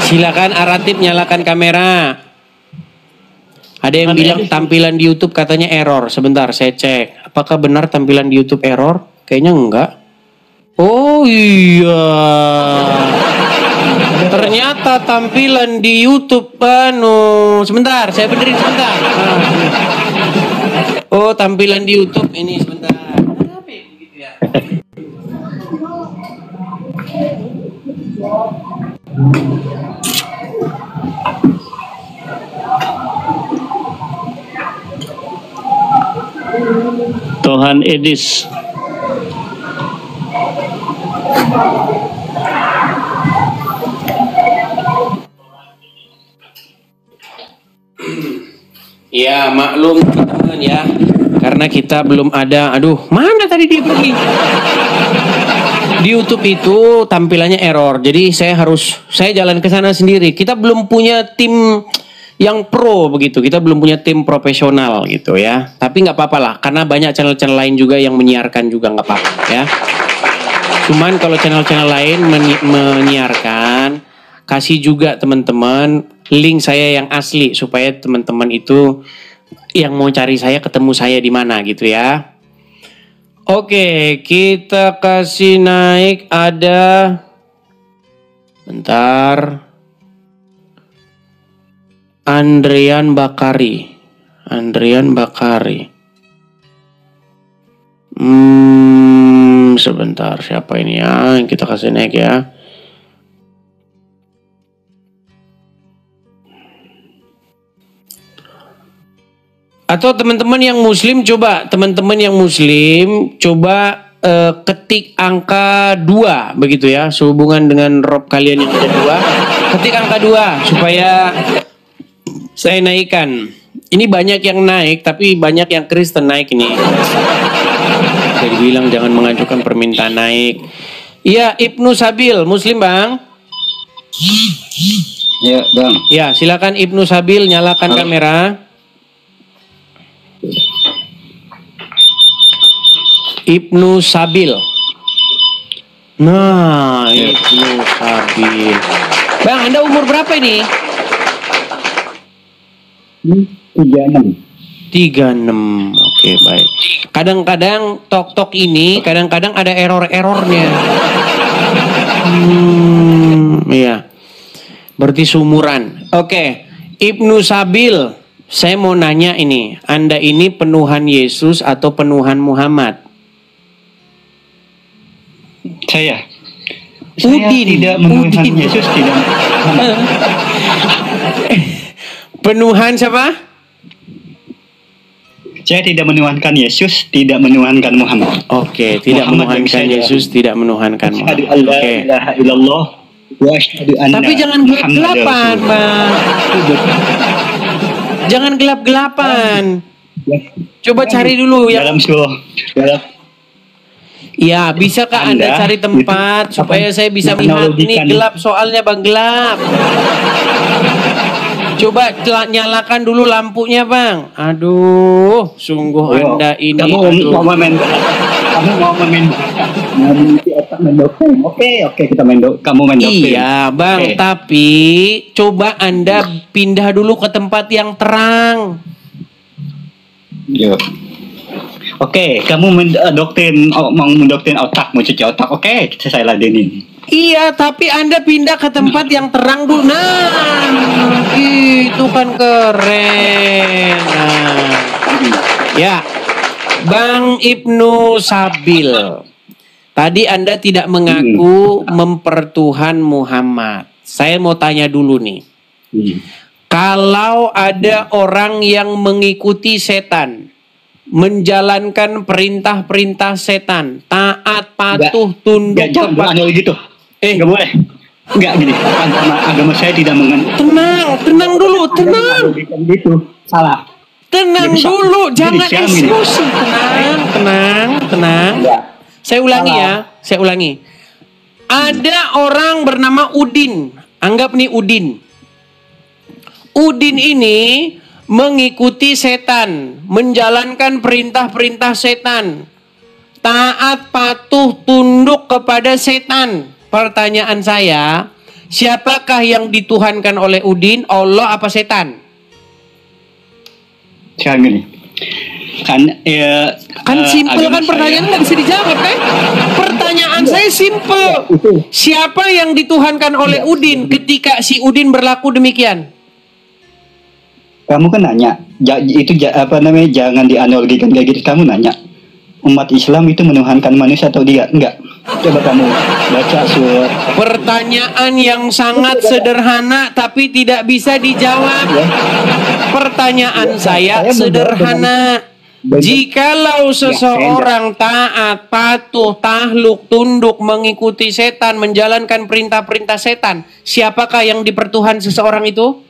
Silakan Ar-Ratib nyalakan kamera. Ada yang bilang tampilan di YouTube katanya error. Sebentar saya cek. Apakah benar tampilan di YouTube error? Kayaknya enggak. Oh iya. Ternyata tampilan di YouTube sebentar, saya benerin sebentar. Oh, tampilan di YouTube ini sebentar. Kenapa ya begitu ya? Tuhan Edis. Ya, maklum teman-teman ya. Karena kita belum ada, aduh, mana tadi dia pergi? Di YouTube itu tampilannya error. Jadi saya jalan ke sana sendiri. Kita belum punya tim yang pro begitu. Kita belum punya tim profesional gitu ya. Tapi nggak apa-apa lah, karena banyak channel-channel lain juga yang menyiarkan juga nggak apa-apa ya. Cuman kalau channel-channel lain menyiarkan, kasih juga teman-teman link saya yang asli supaya teman-teman itu yang mau cari saya ketemu saya di mana gitu ya. Oke, kita kasih naik ada bentar. Andrian Bakari. Sebentar, siapa ini ya yang kita kasih naik ya? Atau teman-teman yang muslim coba, ketik angka 2 begitu ya, sehubungan dengan rob kalian yang ada 2. Ketik angka 2 supaya saya naikkan. Ini banyak yang naik, tapi banyak yang Kristen naik ini. Jadi bilang jangan mengajukan permintaan naik. Iya, Ibnu Sabil, Muslim bang. Ya bang. Ya, silakan Ibnu Sabil nyalakan kamera. Ibnu Sabil. Nah, Ibnu Sabil. Bang, Anda umur berapa ini? 36. Oke, baik. Kadang-kadang tok-tok ini kadang-kadang ada error-errornya. Iya. Berarti sumuran. Oke. Ibnu Sabil, saya mau nanya ini, Anda ini penuhan Yesus atau penuhan Muhammad? Saya Udin. tidak menuhan Yesus, tidak. Penuhan siapa? Saya tidak menuhankan Yesus, tidak menuhankan Muhammad. Oke, tidak menuhankan Yesus, tidak menuhankan Muhammad. Oke. Tapi jangan gelap-gelapan, Bang. Jangan gelap-gelapan. Coba cari dulu yang dalam surah. Ya, bisakah Anda cari tempat supaya saya bisa melihat? Ini gelap soalnya, Bang, gelap. Coba nyalakan dulu lampunya, Bang. Aduh, sungguh Anda ini. Kamu mau main Oke, kita main kamu main doktrin. Iya, Bang, tapi coba Anda pindah dulu ke tempat yang terang. Yo. Oke, kamu mendoktrin, mau mendoktrin otak, mau cuci otak. Oke, saya ladenin. Iya, tapi Anda pindah ke tempat yang terang dulu. Nah, itu kan keren. Nah. Ya, Bang Ibnu Sabil. Tadi Anda tidak mengaku mempertuhan Muhammad. Saya mau tanya dulu nih. Kalau ada orang yang mengikuti setan, menjalankan perintah-perintah setan, taat, patuh, tunduk kepada gitu. Nggak boleh. Enggak gini. Agama saya tidak mengenal. Tenang dulu, tenang. Gitu. Salah. Tenang dulu, jangan emosi. Tenang. Saya ulangi. Ada orang bernama Udin. Anggap nih Udin. Udin ini mengikuti setan, menjalankan perintah-perintah setan, taat, patuh, tunduk kepada setan. Pertanyaan saya, siapakah yang dituhankan oleh Udin? Allah apa setan? Sekarang gini, kan simpel kan pertanyaan, nggak bisa dijawab kan? Pertanyaan saya simpel. Siapa yang dituhankan oleh Udin ketika si Udin berlaku demikian? Kamu kan nanya, jangan dianalogikan kayak gitu. Kamu nanya, umat Islam itu menuhankan manusia atau dia? Enggak. Coba kamu baca surat. Pertanyaan yang sangat sederhana tapi tidak bisa dijawab. Pertanyaan saya sederhana. Jikalau seseorang taat, patuh, tahluk, tunduk, mengikuti setan, menjalankan perintah-perintah setan, siapakah yang dipertuhan seseorang itu?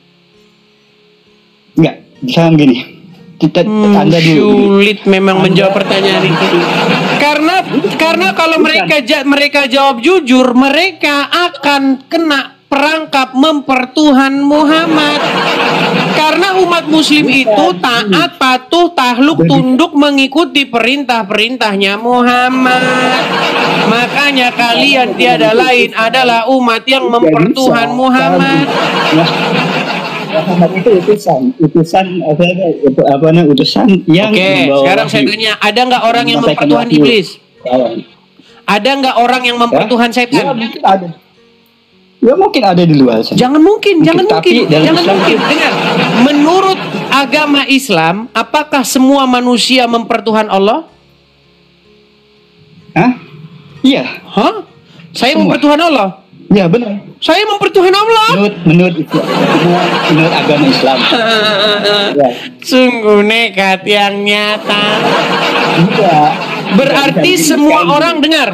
Enggak, jangan gini. Kita Anda dulu. Sulit memang menjawab pertanyaan itu. Karena kalau mereka jawab jujur, mereka akan kena perangkap mempertuhan Muhammad. Karena umat muslim itu taat, patuh, tahluk, tunduk, mengikuti perintah-perintahnya Muhammad. Makanya kalian tiada lain adalah umat yang mempertuhan Muhammad. Muhammad itu utusan yang. Oke, sekarang saya tanya, ada nggak orang yang mempertuhan iblis? Ada nggak orang yang mempertuhan setan? Ya mungkin ada di luar sana. Jangan mungkin. Dengar, menurut agama Islam, apakah semua manusia mempertuhan Allah? Hah? Iya. Hah? Saya mempertuhan Allah? Ya benar. Saya mempertuhan Allah. Menurut agama Islam. Ya. Sungguh nekat yang nyata. Berarti semua orang dengar.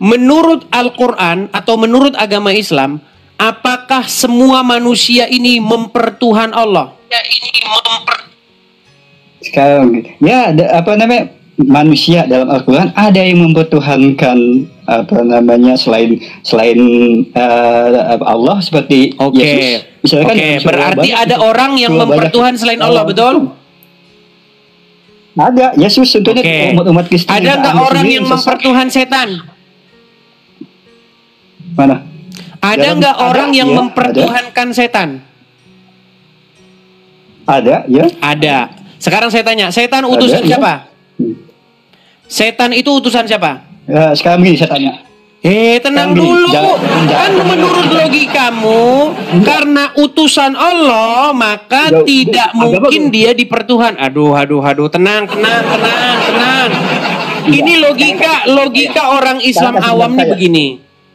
Menurut Al-Quran atau menurut agama Islam, apakah semua manusia ini mempertuhan Allah? Sekarang ya manusia dalam Al-Quran ada yang mempertuhankan selain Allah seperti Yesus. Misalkan berarti ada orang yang mempertuhan selain Allah, betul? Ada, Yesus tentunya umat Kristen. Ada nggak orang yang mempertuhan setan? Mana? Ada nggak orang yang mempertuhankan setan? Ada, ya. Ada. Sekarang saya tanya, setan utusan siapa? Setan itu utusan siapa? Ya, sekarang begini saya tanya. Tenang dulu. Kan menurut logikamu, karena utusan Allah, maka tidak mungkin dia dipertuhan. Aduh. Tenang. Ini logika orang Islam awam nih begini.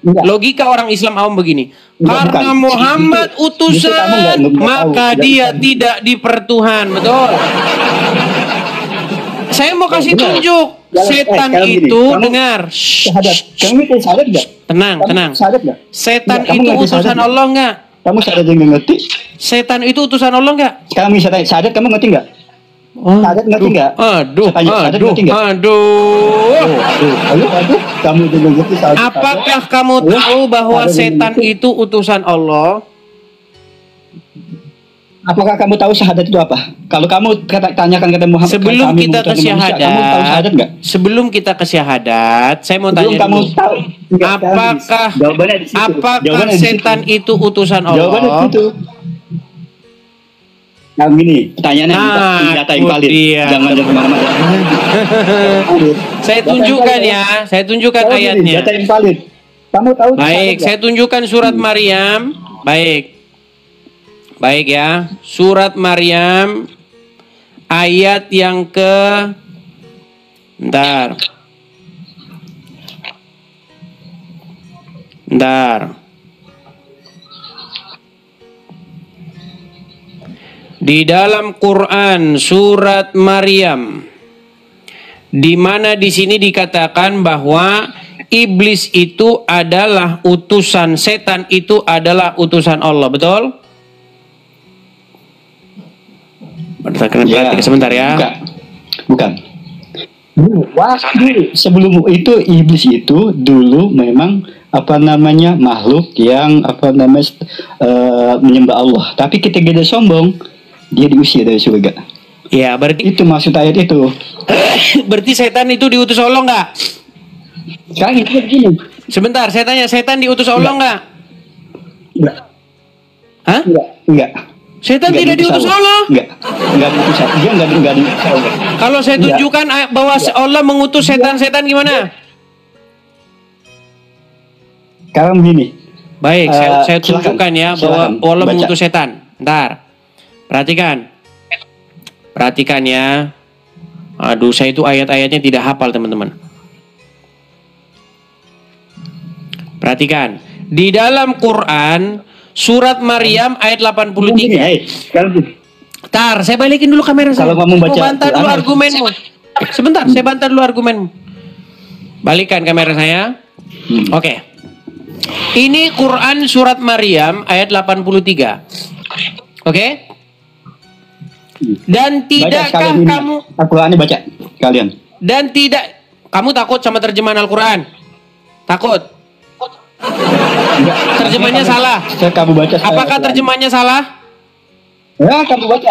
Logika orang Islam awam begini. Karena Muhammad utusan, maka dia tidak dipertuhan. Betul? Saya mau kasih tunjuk. Setan itu dengar. Kamu itu sadar nggak? Tenang. Setan itu utusan Allah nggak? Kamu syahadat nggak ngerti? Setan itu utusan Allah nggak? Sekarang misalnya syahadat kamu ngerti nggak? Syahadat ngerti nggak? Aduh. Aduh. Kamu juga ngerti syahadat. Apakah kamu tahu bahwa setan itu utusan Allah? Apakah kamu tahu syahadat itu apa? Kalau kamu tanyakan kata Muhammad, sebelum kita ke syahadat, kamu tahu syahadat nggak? Sebelum kita ke syahadat, saya mau tanya kamu dulu. Tahu, apakah setan itu utusan Allah? Jawabannya di situ. Nah gini, pertanyaannya data yang valid. Jangan kemana-mana. Saya tunjukkan ya, saya tunjukkan ayatnya. Data yang valid. Kamu tahu? Baik, saya tunjukkan surat Maryam. Baik ya, surat Maryam ayat yang ke bentar. Di dalam Quran surat Maryam, di mana di sini dikatakan bahwa iblis itu adalah utusan, setan itu adalah utusan Allah, betul? Sebentar ya. Bukan. Waktu sebelum itu iblis itu dulu memang makhluk yang menyembah Allah. Tapi ketika dia sombong, dia diusir dari surga. Ya, berarti itu maksud ayat itu. Berarti setan itu diutus Allah nggak? Sekarang itu begini. Sebentar, saya tanya, setan diutus Allah nggak? Enggak. Hah? Enggak. Setan tidak diutus Allah. Enggak diutus. Dia enggak diutus Allah. Kalau saya tunjukkan bahwa Allah mengutus setan gimana? Sekarang begini. Baik, saya tunjukkan ya bahwa Allah mengutus setan. Bentar. Perhatikan ya. Aduh, saya itu ayat-ayatnya tidak hafal, teman-teman. Perhatikan. Di dalam Quran surat Maryam ayat 83. Tar, saya balikin dulu kamera saya. Kalau kamu baca bantah dulu argumenmu. Sebentar, saya bantah dulu argumenmu. Balikan kamera saya. Oke. Ini Quran surat Maryam ayat 83. Oke? Dan tidakkah kamu Al-Qur'an baca kalian? Dan tidak kamu takut sama terjemahan Al-Qur'an? Takut? Terjemahnya salah. Kamu baca. Apakah terjemahnya salah? Ya, kamu baca.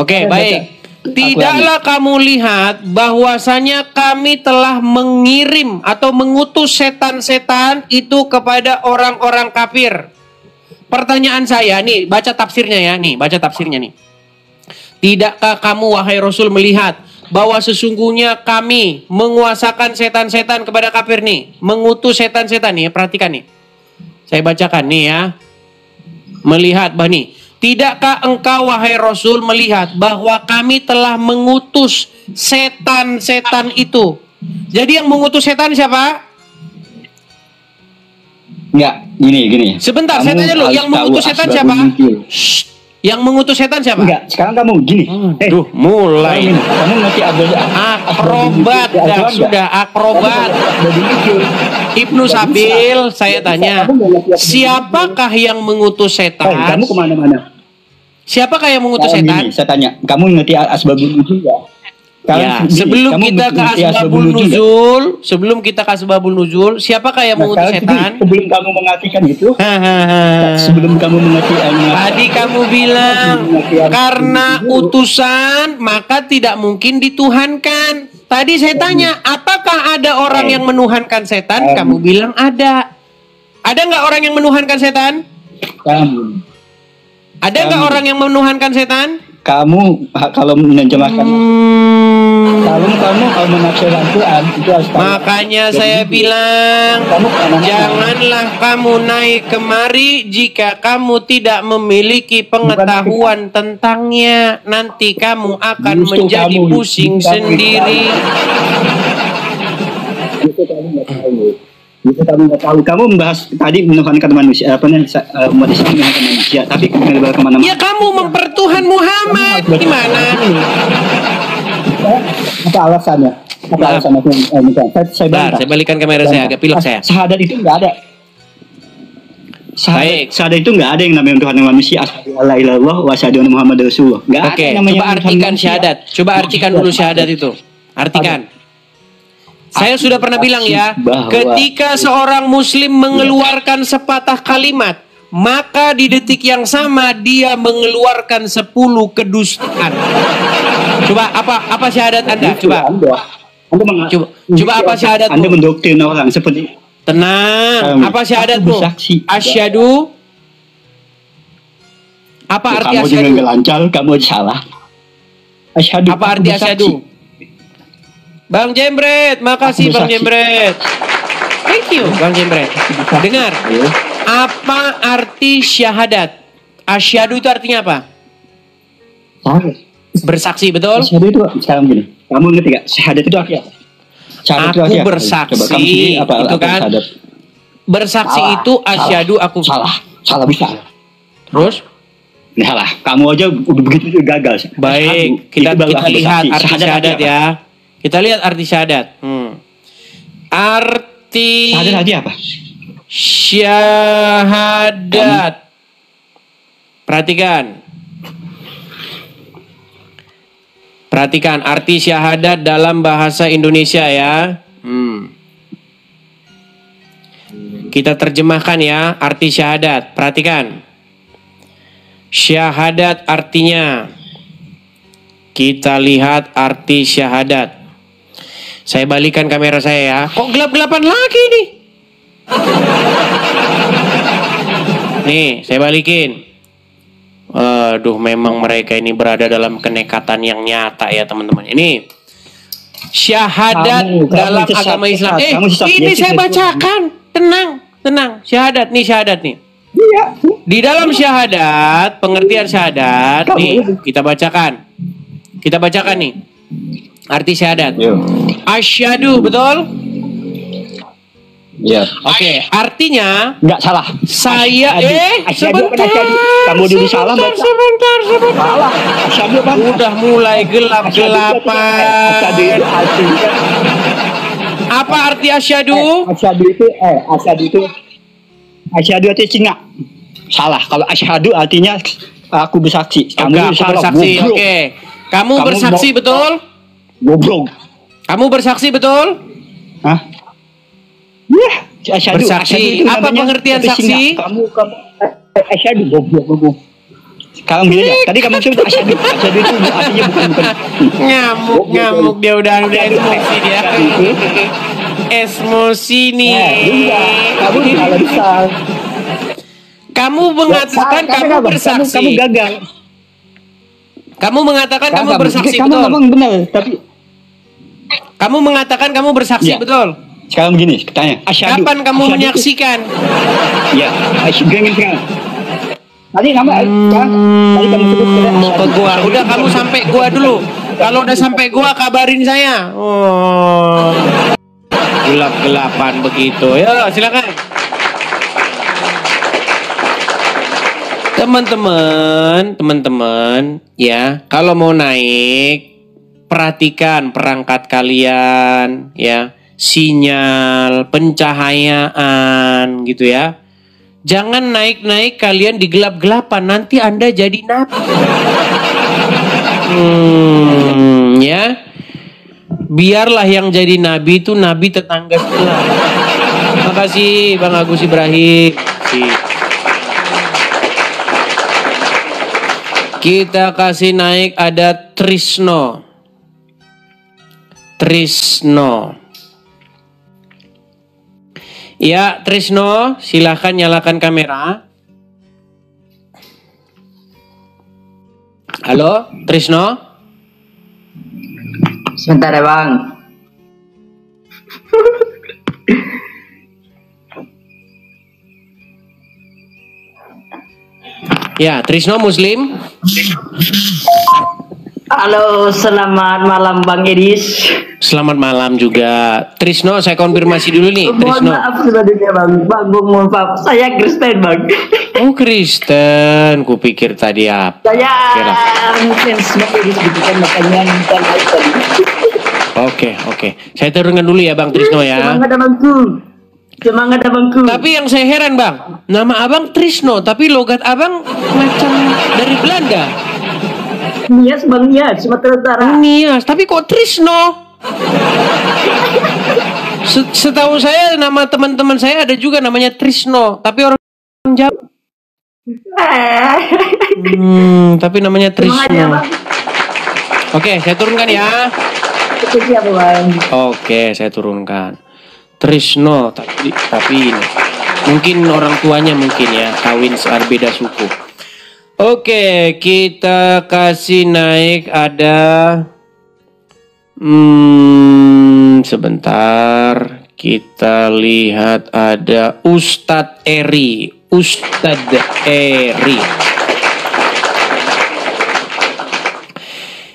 Oke, baik. Tidaklah kamu lihat bahwasanya kami telah mengirim atau mengutus setan-setan itu kepada orang-orang kafir. Pertanyaan saya nih, baca tafsirnya ya, baca tafsirnya nih. Tidakkah kamu wahai Rasul melihat bahwa sesungguhnya kami menguasakan setan-setan kepada kafir nih, mengutus setan-setan nih, perhatikan nih. Saya bacakan nih ya. Melihat bah nih, tidakkah engkau wahai Rasul melihat bahwa kami telah mengutus setan-setan itu? Jadi yang mengutus setan siapa? Enggak, gini. Sebentar, saya tanya dulu, yang mengutus setan siapa? Yang mengutus setan siapa? Enggak, sekarang kamu gini. Aduh, mulai. Kamu ngerti akrobat, sudah akrobat. Ibnu Sabil, saya tanya, siapakah yang mengutus setan? Kamu kemana-mana. Siapakah yang mengutus setan? Saya tanya, kamu ngerti asbabun nuzul ya? Ya, sebelum kita ke asbabul nuzul, siapakah yang mengutus setan? Sebelum kamu mengartikan itu, sebelum kamu mengerti tadi kamu bilang karena utusan maka tidak mungkin dituhankan. Tadi saya tanya, apakah ada orang yang menuhankan setan? Kamu bilang ada. Ada nggak orang yang menuhankan setan? Ada nggak orang yang menuhankan setan? Kamu kalau menerjemahkan kalau menafsirkan Quran itu harus makanya saya bilang janganlah kamu naik kemari jika kamu tidak memiliki pengetahuan tentangnya, nanti kamu akan menjadi pusing sendiri. Itu kamu nggak tahu. Kamu membahas tadi menuhankan manusia, umat Islam menuhankan manusia, tapi kemana-mana. Ya kamu mempertuhan Muhammad, gimana? Apa alasannya? Saya balikan kamera saya, agak pilek saya. Syahadat itu nggak ada. Syahadat itu nggak ada yang namanya Tuhan yang manusia. Asyhadu alla ilaha illallah wa asyhadu anna Muhammadar Rasulullah. Nggak ada yang namanya coba artikan syahadat. Coba artikan dulu syahadat itu. Artikan. Saya sudah pernah bilang ya, ketika seorang muslim mengeluarkan sepatah kalimat, maka di detik yang sama dia mengeluarkan 10 kedustaan. Coba apa syahadat Anda? Coba apa syahadatmu? Anda mendoktrin orang seperti. Tenang. Apa syahadatmu? Asyhadu. Apa arti kamu asyhadu? Kamu juga lancar, kamu salah. Asyhadu. Apa arti asyhadu? Bang Jembret, makasih Bang Jembret. Thank you Bang Jembret. Dengar. Apa arti syahadat? Asyhadu itu artinya apa? Bersaksi, betul? Asyhadu itu sekarang gini. Kamu ngerti gak? Syahadat itu artinya apa? Aku bersaksi, itu kan? Bersaksi itu asyhadu aku salah bisa. Terus? Salah. Kamu aja udah begitu gagal. Baik, kita lihat arti syahadat ya. Kita lihat arti syahadat. Arti syahadat apa? Syahadat. Perhatikan arti syahadat dalam bahasa Indonesia ya. Kita terjemahkan ya arti syahadat. Perhatikan. Syahadat artinya. Kita lihat arti syahadat. Saya balikan kamera saya ya. Kok gelap-gelapan lagi nih? Nih, saya balikin. Aduh, memang mereka ini berada dalam kenekatan yang nyata ya teman-teman. Ini syahadat dalam agama Islam. Ini saya bacakan. Tenang. Syahadat nih. Di dalam syahadat, pengertian syahadat, nih kita bacakan. Kita bacakan nih arti syahadat. Asyhadu, betul? Ya. Oke, artinya nggak salah. Saya sebentar. Kamu dulu salah baca. Sebentar. Salah. Asyhadu apa? Udah mulai gelap-gelapan. Apa arti asyhadu? Asyhadu itu Cina. Salah. Kalau asyhadu artinya aku bersaksi. Kamu bersaksi. Oke. Kamu bersaksi betul? Goblok. Kamu bersaksi betul? Hah? Asyhadu. Bersaksi. Apa pengertian saksi? Kamu asyhadu goblok. Sekarang gini ya. Tadi kamu sebut asyhadu. Asyhadu itu artinya bukan. Ngamuk dia udah emosi dia. Emosi nih. Kamu salah besar. Kamu mengatakan kamu bersaksi. Kamu gagal. Kamu mengatakan kamu bersaksi, betul? Kamu ngomong benar, tapi kamu mengatakan kamu bersaksi, betul? Sekarang begini, tanya. Asyhadu. Kapan kamu menyaksikan? Ya, asyhadu sekarang. Tadi kamu sebut mau ke gua. Udah kamu sampai gua dulu. Kalau udah sampai gua kabarin saya. Oh. Gelap-gelapan begitu. Ya, silakan. Teman-teman, ya, kalau mau naik, perhatikan perangkat kalian, ya, sinyal, pencahayaan, gitu ya. Jangan naik-naik kalian di gelap-gelapan, nanti Anda jadi nabi. Ya, biarlah yang jadi nabi itu nabi tetangga sebelah. Makasih Bang Agus Ibrahim. Kita kasih naik ada Trisno. Ya, Trisno, silahkan nyalakan kamera. Halo, Trisno? Sebentar ya, Bang. Ya, Trisno Muslim. Halo, selamat malam Bang Edis. Selamat malam juga. Trisno, saya konfirmasi dulu nih. Trisno. Mohon maaf sebenarnya Bang. Mohon maaf. Saya Kristen Bang. Oh Kristen, kupikir tadi apa? Saya mungkin Bang Edis gitu kan makanya minta maaf tadi. Oke. Saya turunkan dulu ya Bang Trisno ya. Semangat Bangku. Semangat abangku. Tapi yang saya heran bang, nama abang Trisno, tapi logat abang macam dari Belanda. Nias bang, Nias, Sumatera Utara. Nias, tapi kok Trisno? Setahu saya nama teman-teman saya ada juga namanya Trisno, tapi orang Jawa. Tapi namanya Trisno. Oke, saya turunkan ya. Oke, saya turunkan. Trisno, tapi ini mungkin orang tuanya mungkin ya kawin beda suku. Oke, kita kasih naik ada sebentar, kita lihat ada Ustadz Eri.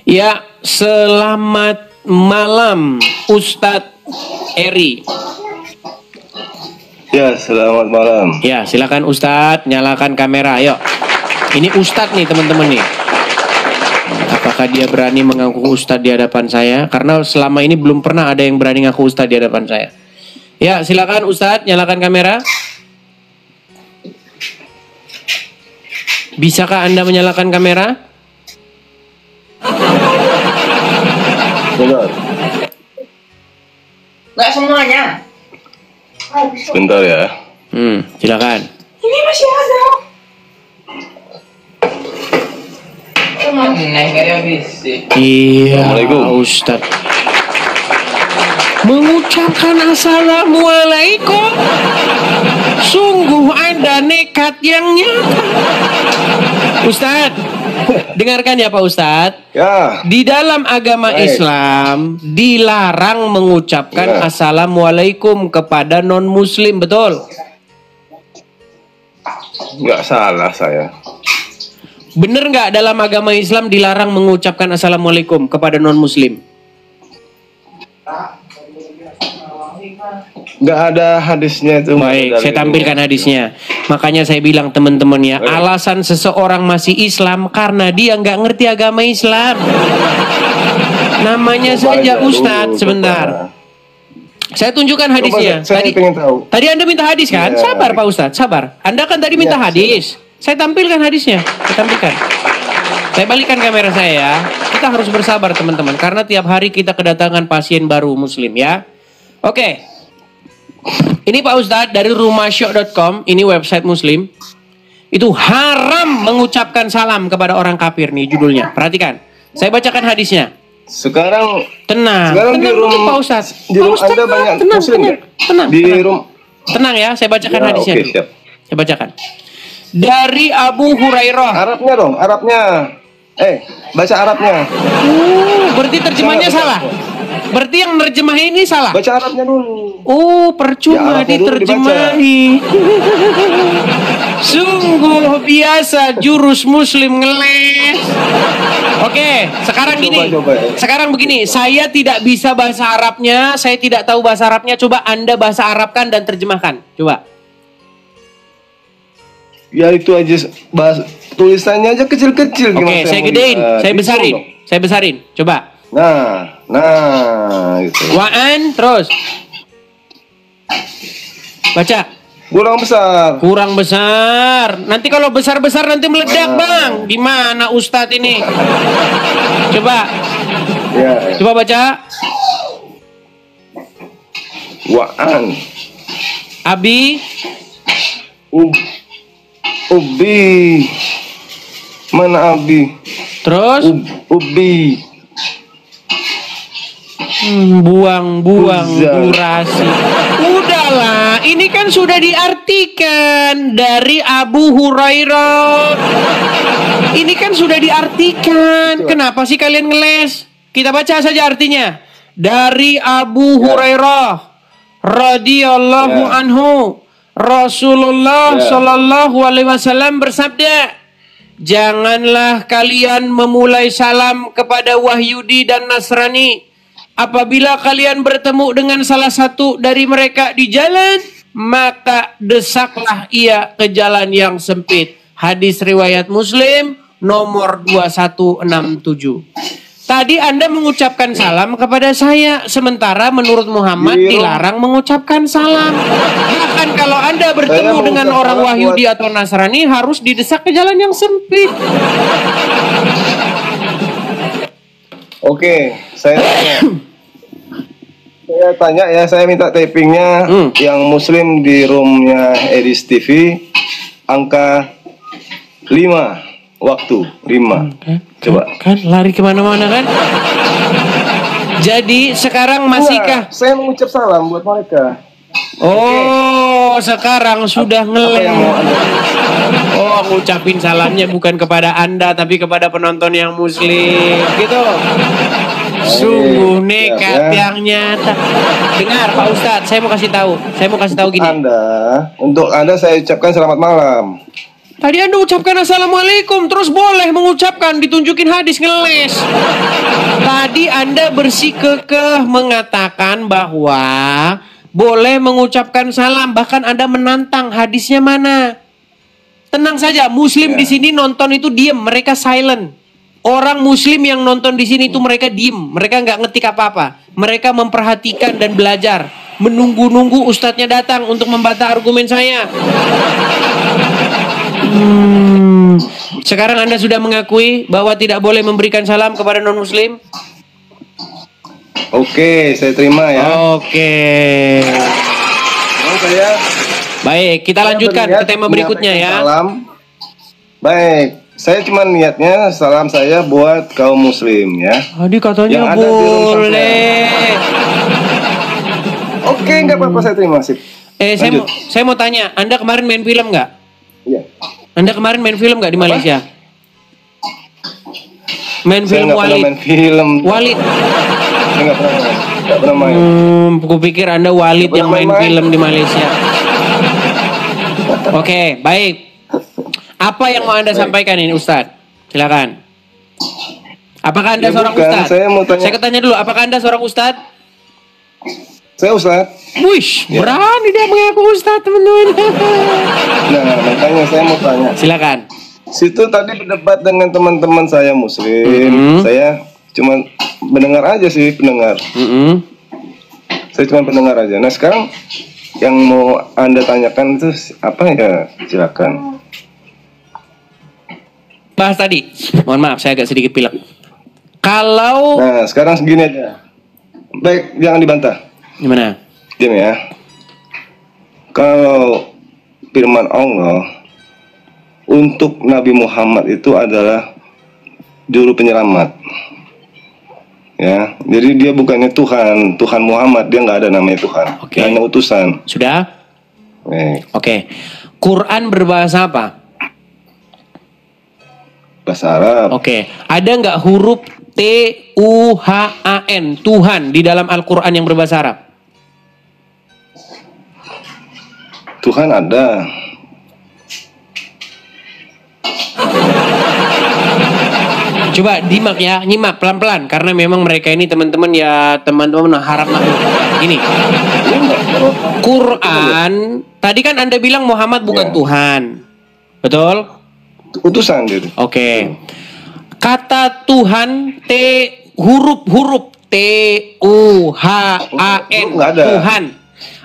Ya, selamat malam Ustadz Eri. Ya, selamat malam. Ya, silakan Ustadz, nyalakan kamera. Ayo. Ini Ustadz nih teman-teman nih. Apakah dia berani mengaku Ustadz di hadapan saya? Karena selama ini belum pernah ada yang berani ngaku Ustadz di hadapan saya. Ya, silakan Ustadz, nyalakan kamera. Bisakah Anda menyalakan kamera? Benar. Nggak semuanya. Sebentar ya. Silakan. Ini masih ada. Iya, Ustadz. Mengucapkan assalamualaikum. Sungguh Anda nekat yang nyata. Ustadz, dengarkan ya Pak Ustadz. Ya. Di dalam agama Islam dilarang mengucapkan assalamualaikum kepada non-muslim, betul? Nggak salah saya. Bener nggak dalam agama Islam dilarang mengucapkan assalamualaikum kepada non-muslim? Nggak ada hadisnya itu. Baik, saya tampilkan hadisnya. Makanya saya bilang teman-teman ya, alasan seseorang masih Islam karena dia nggak ngerti agama Islam. Namanya saja Ustadz. Sebentar, saya tunjukkan hadisnya. Tadi Anda minta hadis kan? Ya. Sabar Pak Ustadz, sabar. Anda kan tadi minta hadis. Saya tampilkan hadisnya. Saya tampilkan. Saya balikan kamera saya ya. Kita harus bersabar teman-teman, karena tiap hari kita kedatangan pasien baru Muslim ya. Oke. Ini Pak Ustadz dari rumahsyok.com, ini website Muslim. Itu haram mengucapkan salam kepada orang kafir nih judulnya. Perhatikan. Saya bacakan hadisnya. Sekarang tenang. Sekarang tenang di rumah Pak Ustadz. Di rumah Anda banyak Muslim ya? Tenang. Di rumah. Tenang ya, saya bacakan Ya, hadisnya oke, dulu. siap. Saya bacakan. Dari Abu Hurairah. Arabnya dong, Arabnya. Baca Arabnya. Berarti terjemahnya salah. Berarti yang nerjemah ini salah. Baca Arabnya dulu. Oh, percuma Ya, Arabnya dulu diterjemahi. Sungguh biasa jurus Muslim ngeles. Oke, sekarang gini. Sekarang begini, saya tidak bisa bahasa Arabnya, saya tidak tahu bahasa Arabnya. Coba Anda bahasa Arabkan dan terjemahkan. Coba. Ya itu aja tulisannya aja kecil-kecil. Oke, saya gedein, saya besarin. Saya besarin. Coba. Nah, gitu. Waan, terus. Baca. Kurang besar. Kurang besar. Nanti kalau besar-besar nanti meledak, Bang. Gimana Ustadz ini? Coba. Ya. Coba baca. Waan. Abi. Ubi. Mana Abi? Terus? Ubi. Buang-buang durasi. Udahlah, ini kan sudah diartikan dari Abu Hurairah. Ini kan sudah diartikan. Kenapa sih kalian ngeles? Kita baca saja artinya. Dari Abu Hurairah radhiyallahu anhu, Rasulullah Shallallahu alaihi wasallam bersabda, janganlah kalian memulai salam kepada Wahyudi dan Nasrani. Apabila kalian bertemu dengan salah satu dari mereka di jalan, maka desaklah ia ke jalan yang sempit. Hadis riwayat Muslim nomor 2167. Tadi Anda mengucapkan salam kepada saya, sementara menurut Muhammad dilarang mengucapkan salam. Bahkan kalau Anda bertemu dengan orang Wahyudi atau Nasrani harus didesak ke jalan yang sempit. Oke, saya tanya ya, saya minta tapingnya yang Muslim di roomnya Edis TV, angka 5. Waktu 5. Coba. Kan lari kemana-mana kan? Jadi sekarang masihkah? Saya mengucap salam buat mereka. Oh, sekarang sudah ngelem. Oh, aku ucapin salamnya bukan kepada Anda tapi kepada penonton yang Muslim, gitu. Sungguh nekat yang nyata. Dengar Pak Ustadz, saya mau kasih tahu gini. Untuk Anda saya ucapkan selamat malam. Tadi Anda ucapkan Assalamualaikum, terus boleh mengucapkan, ditunjukin hadis ngeles. Tadi Anda bersikukuh mengatakan bahwa boleh mengucapkan salam, bahkan Anda menantang hadisnya mana. Tenang saja, Muslim di sini nonton itu diem, mereka silent. Orang Muslim yang nonton di sini itu mereka diem, mereka nggak ngetik apa-apa. Mereka memperhatikan dan belajar, menunggu-nunggu ustadznya datang untuk membantah argumen saya. Sekarang Anda sudah mengakui bahwa tidak boleh memberikan salam kepada non-Muslim? Oke, saya terima ya. Oke. Baik, kita lanjutkan ke tema berikutnya ya. Salam. Baik, saya cuma niatnya salam saya buat kaum Muslim ya. Tadi katanya boleh. Oke, nggak apa-apa, saya terima sih. Saya mau tanya, Anda kemarin main film nggak? Iya. Anda kemarin main film nggak di Malaysia? Main film Walid. Main film. Walid. Saya nggak pernah main. Aku pikir Anda Walid yang main film di Malaysia. Oke, baik. Apa yang mau Anda sampaikan ini, Ustadz? Silakan. Apakah Anda seorang Ustadz? Saya tanya dulu, apakah Anda seorang Ustadz? Saya Ustadz. Wish, berani dia mengaku Ustadz, teman-teman. Nah, makanya saya mau tanya. Silakan. Situ tadi berdebat dengan teman-teman saya Muslim. Saya cuma mendengar aja sih, pendengar. Saya cuma pendengar aja. Nah, sekarang yang mau Anda tanyakan itu apa ya? Silakan. Bahas tadi. Mohon maaf, saya agak sedikit pilek. Kalau... Nah, sekarang segini aja. Baik, jangan dibantah. Gimana? Diam ya. Kalau firman Allah untuk Nabi Muhammad itu adalah juru penyelamat. Ya, jadi dia bukannya Tuhan Muhammad, dia nggak ada namanya Tuhan. Dia hanya utusan. Sudah? Oke. Quran berbahasa apa? Bahasa Arab. Oke. Ada nggak huruf Tuhan, Tuhan di dalam Al-Quran yang berbahasa Arab? Tuhan ada. Coba nyimak pelan-pelan karena memang mereka ini teman-teman harap maklum. Gini. Quran, tadi kan Anda bilang Muhammad bukan Tuhan. Betul? Utusan gitu. Oke. Kata Tuhan huruf T-U-H-A-N. Tuhan.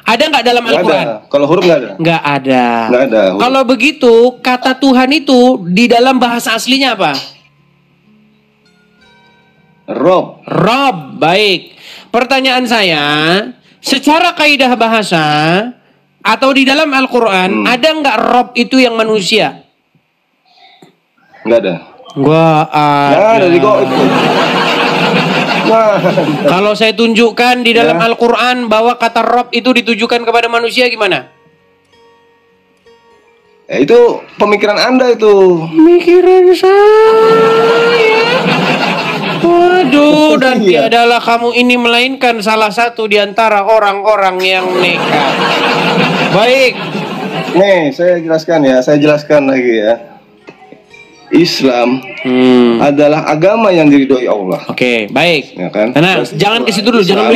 Ada nggak dalam Al-Quran? Kalau huruf nggak ada. Nggak ada. Nggak ada. Kalau begitu, kata Tuhan itu di dalam bahasa aslinya apa? Rob. Baik. Pertanyaan saya, secara kaidah bahasa atau di dalam Al-Quran, ada nggak Rob itu yang manusia? Nggak ada. Nggak ada. Nah, kalau saya tunjukkan di dalam Al-Quran bahwa kata Rob itu ditujukan kepada manusia, gimana? Ya, itu pemikiran Anda itu. Pemikiran saya. Waduh, dan tiadalah kamu ini melainkan salah satu di antara orang-orang yang nekat. Baik. Nih, saya jelaskan lagi ya. Islam adalah agama yang diridhoi Allah. Oke, baik. Ya kan? Nah, jangan ke situ dulu, jangan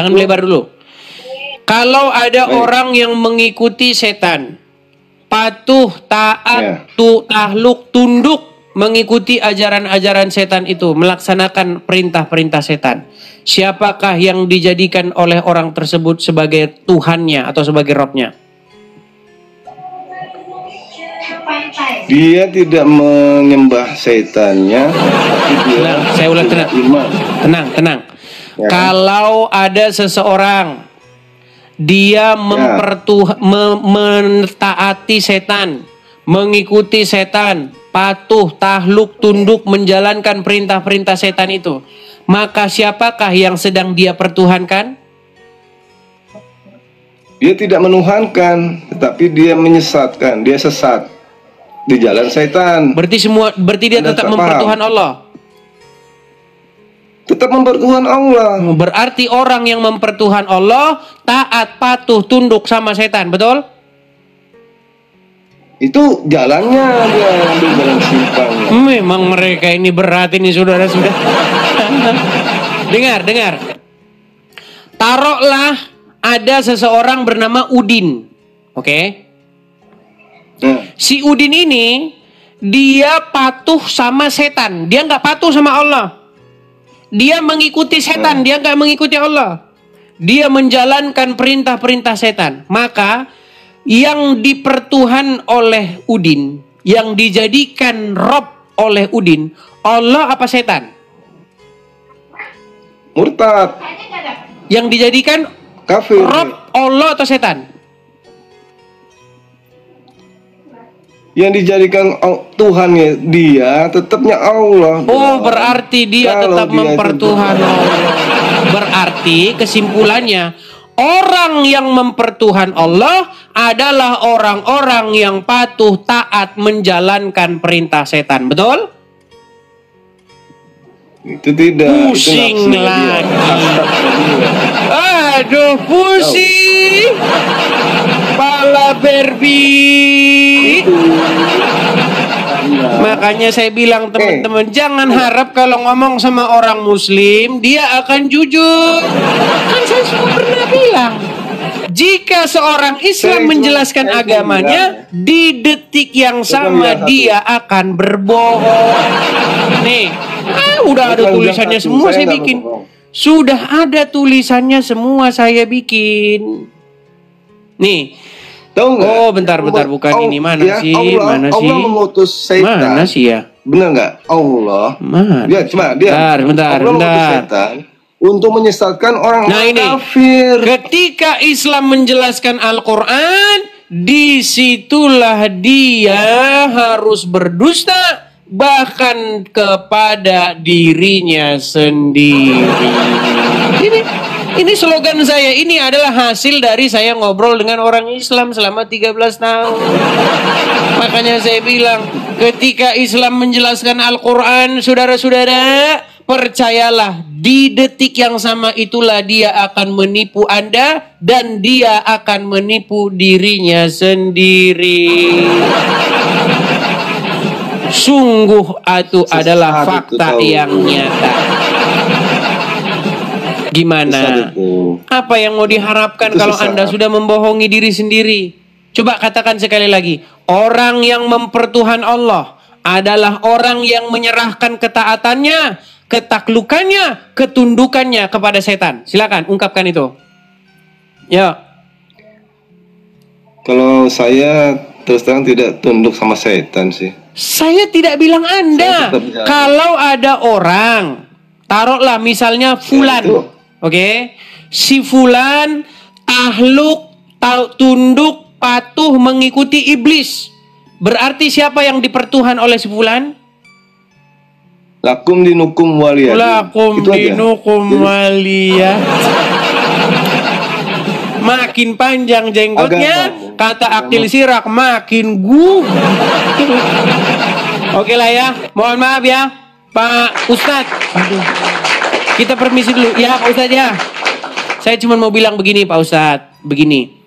melebar dulu. Kalau ada orang yang mengikuti setan, patuh, taat, takluk, tunduk mengikuti ajaran-ajaran setan itu, melaksanakan perintah-perintah setan. Siapakah yang dijadikan oleh orang tersebut sebagai Tuhannya atau sebagai Robnya? Dia tidak menyembah setannya, tapi dia saya ulang tenang. Tenang. Ya. Kalau ada seseorang dia mentaati setan, mengikuti setan, patuh, tahluk, tunduk, menjalankan perintah-perintah setan itu, maka siapakah yang sedang dia pertuhankan? Dia tidak menuhankan, tetapi dia menyesatkan, dia sesat di jalan setan. Berarti dia tetap mempertuhan Allah. Tetap mempertuhan Allah. Berarti orang yang mempertuhan Allah taat, patuh, tunduk sama setan, betul? Itu jalannya dia ambil jalan simpang. Memang mereka ini berat ini saudara sudah. Dengar. Taruhlah ada seseorang bernama Udin, oke? Si Udin ini dia patuh sama setan, dia nggak patuh sama Allah. Dia mengikuti setan, dia nggak mengikuti Allah. Dia menjalankan perintah-perintah setan. Maka yang dipertuhan oleh Udin, yang dijadikan Rob oleh Udin, Allah apa setan? Murtad. Yang dijadikan kafir. Rob Allah atau setan? Yang dijadikan Tuhannya dia tetapnya Allah. Oh, berarti dia tetap mempertuhan Allah. Berarti kesimpulannya, orang yang mempertuhan Allah adalah orang-orang yang patuh, taat, menjalankan perintah setan. Betul? Itu tidak. Pusing itu lagi. Aduh, pusing. Pala Barbie. Makanya saya bilang teman-teman, jangan harap kalau ngomong sama orang muslim dia akan jujur. Kan saya sudah pernah bilang, jika seorang Islam menjelaskan agamanya, di detik yang sama dia akan berbohong. Nih, udah ada tulisannya semua saya bikin. Sudah ada tulisannya semua saya bikin. Nih. Oh, bentar, bukan ini. Mana ya, sih? Allah mengutus setan. Mana sih ya? Benar nggak? Allah. Mana? Allah mengutus setan untuk menyesatkan orang kafir. Ketika Islam menjelaskan Al-Quran, disitulah dia harus berdusta, bahkan kepada dirinya sendiri. Ini slogan saya, ini adalah hasil dari saya ngobrol dengan orang Islam selama 13 tahun. Makanya saya bilang, ketika Islam menjelaskan Al-Quran, saudara-saudara, percayalah, di detik yang sama itulah dia akan menipu Anda dan dia akan menipu dirinya sendiri. Sungguh itu adalah fakta yang nyata. Gimana? Apa yang mau diharapkan kalau Anda sudah membohongi diri sendiri? Coba katakan sekali lagi. Orang yang mempertuhan Allah adalah orang yang menyerahkan ketaatannya, ketaklukannya, ketundukannya kepada setan. Silakan ungkapkan itu. Ya. Kalau saya terus terang tidak tunduk sama setan sih. Saya tidak bilang Anda. Kalau ada orang, taruhlah misalnya Fulan. Oke, si Fulan tahluk, tunduk, patuh mengikuti iblis. Berarti siapa yang dipertuhan oleh si Fulan? Lakum dinukum waliyah. Lakum dinukum waliyah. Makin panjang jenggotnya, kata Akil Sirak, makin Oke lah ya, mohon maaf ya, Pak Ustadz. Aduh. Kita permisi dulu, ya Pak Ustadz ya. Saya cuma mau bilang begini Pak Ustadz, begini.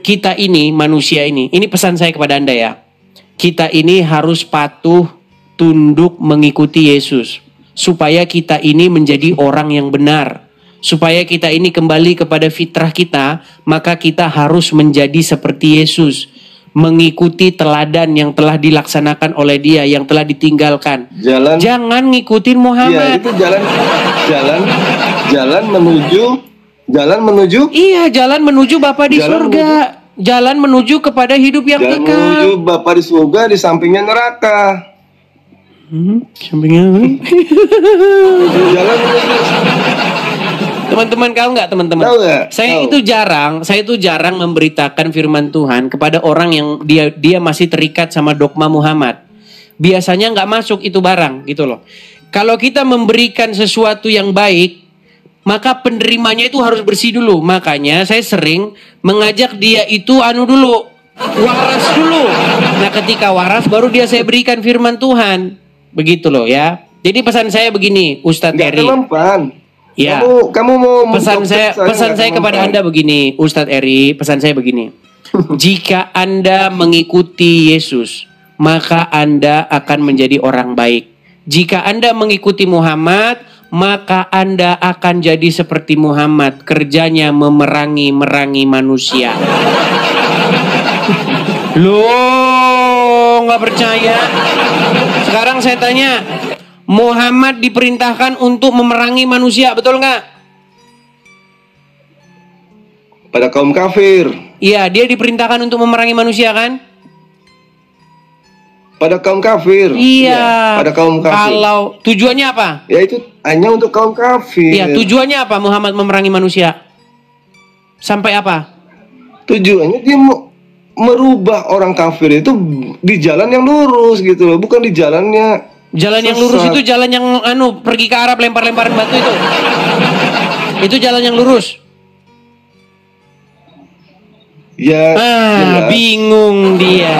Kita ini, manusia ini pesan saya kepada Anda ya. Kita ini harus patuh, tunduk, mengikuti Yesus. Supaya kita ini menjadi orang yang benar. Supaya kita ini kembali kepada fitrah kita, maka kita harus menjadi seperti Yesus. mengikuti teladan yang telah dilaksanakan oleh dia, yang telah ditinggalkan. Jangan ngikutin Muhammad. Iya, itu jalan menuju. Iya, jalan menuju Bapa di surga. Jalan menuju kepada hidup yang kekal. Jalan menuju Bapa di surga, di sampingnya neraka. Sampingnya. Jalan menuju. Teman-teman, tahu nggak teman-teman? Saya itu jarang memberitakan firman Tuhan kepada orang yang dia masih terikat sama dogma Muhammad. Biasanya nggak masuk itu barang, gitu loh. Kalau kita memberikan sesuatu yang baik, maka penerimanya itu harus bersih dulu. Makanya saya sering mengajak dia itu dulu, waras dulu. Nah, ketika waras baru dia saya berikan firman Tuhan. Begitu loh ya. Jadi pesan saya begini, Ustadz Eri. Ya. Kamu mau pesan saya kepada Anda begini, Ustadz Eri, pesan saya begini. Jika Anda mengikuti Yesus, maka Anda akan menjadi orang baik. Jika Anda mengikuti Muhammad, maka Anda akan jadi seperti Muhammad, kerjanya memerangi manusia. Loh, nggak percaya? Sekarang saya tanya, Muhammad diperintahkan untuk memerangi manusia, betul nggak? Pada kaum kafir. Iya, dia diperintahkan untuk memerangi manusia kan? Pada kaum kafir. Iya. Pada kaum kafir. Kalau tujuannya apa? Ya itu hanya untuk kaum kafir. Iya, tujuannya apa Muhammad memerangi manusia? Sampai apa? Tujuannya dia merubah orang kafir itu di jalan yang lurus gitu loh, bukan di jalannya. Jalan yang lurus itu jalan yang pergi ke Arab lempar-lemparan batu itu. Itu jalan yang lurus. Ya. Bingung dia.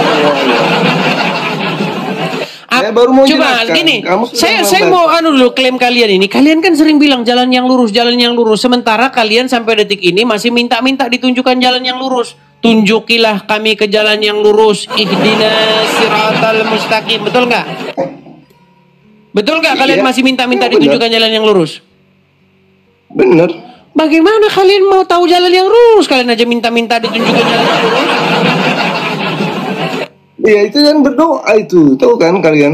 Baru mau coba jelaskan. gini, saya mau dulu klaim kalian ini. Kalian kan sering bilang jalan yang lurus, jalan yang lurus. Sementara kalian sampai detik ini masih minta-minta ditunjukkan jalan yang lurus. Tunjukilah kami ke jalan yang lurus. Ihdinas siratal mustaqim. Betul nggak? Betul nggak kalian masih minta-minta ditunjukkan jalan yang lurus? Bener. Bagaimana kalian mau tahu jalan yang lurus? Kalian aja minta-minta ditunjukkan jalan yang lurus. Iya, itu kan berdoa itu, tahu kan kalian?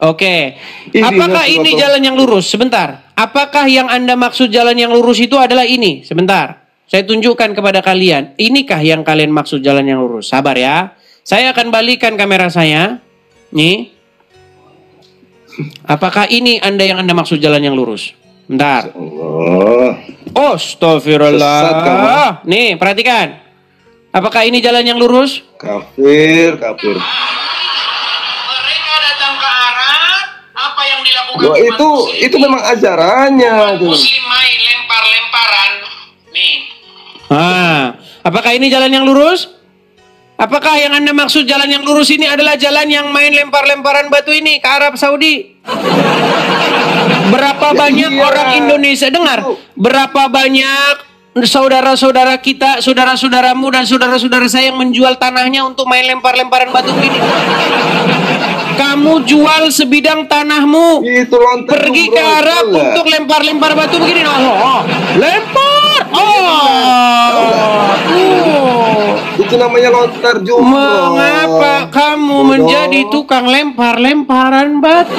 Oke. Apakah ini jalan yang lurus? Sebentar. Apakah yang Anda maksud jalan yang lurus itu adalah ini? Sebentar. Saya tunjukkan kepada kalian. Inikah yang kalian maksud jalan yang lurus? Sabar ya. Saya akan balikan kamera saya. Nih. Apakah ini yang Anda maksud jalan yang lurus? Bentar. Astagfirullah. Nih, perhatikan. Apakah ini jalan yang lurus? Kafir. Mereka datang ke Arab, apa yang dilakukan? Loh, itu memang ajarannya. Muslim main lempar-lemparan. Nih. Apakah ini jalan yang lurus? Apakah yang Anda maksud jalan yang lurus ini adalah jalan yang main lempar-lemparan batu ini ke Arab Saudi? Berapa banyak orang Indonesia, dengar, berapa banyak saudara-saudara kita, saudara-saudaramu dan saudara-saudara saya yang menjual tanahnya untuk main lempar-lemparan batu ini? Kamu jual sebidang tanahmu, pergi ke Arab untuk lempar-lempar batu begini. Lempar. Itu namanya lontar jumroh. Mengapa kamu menjadi tukang lempar-lemparan batu?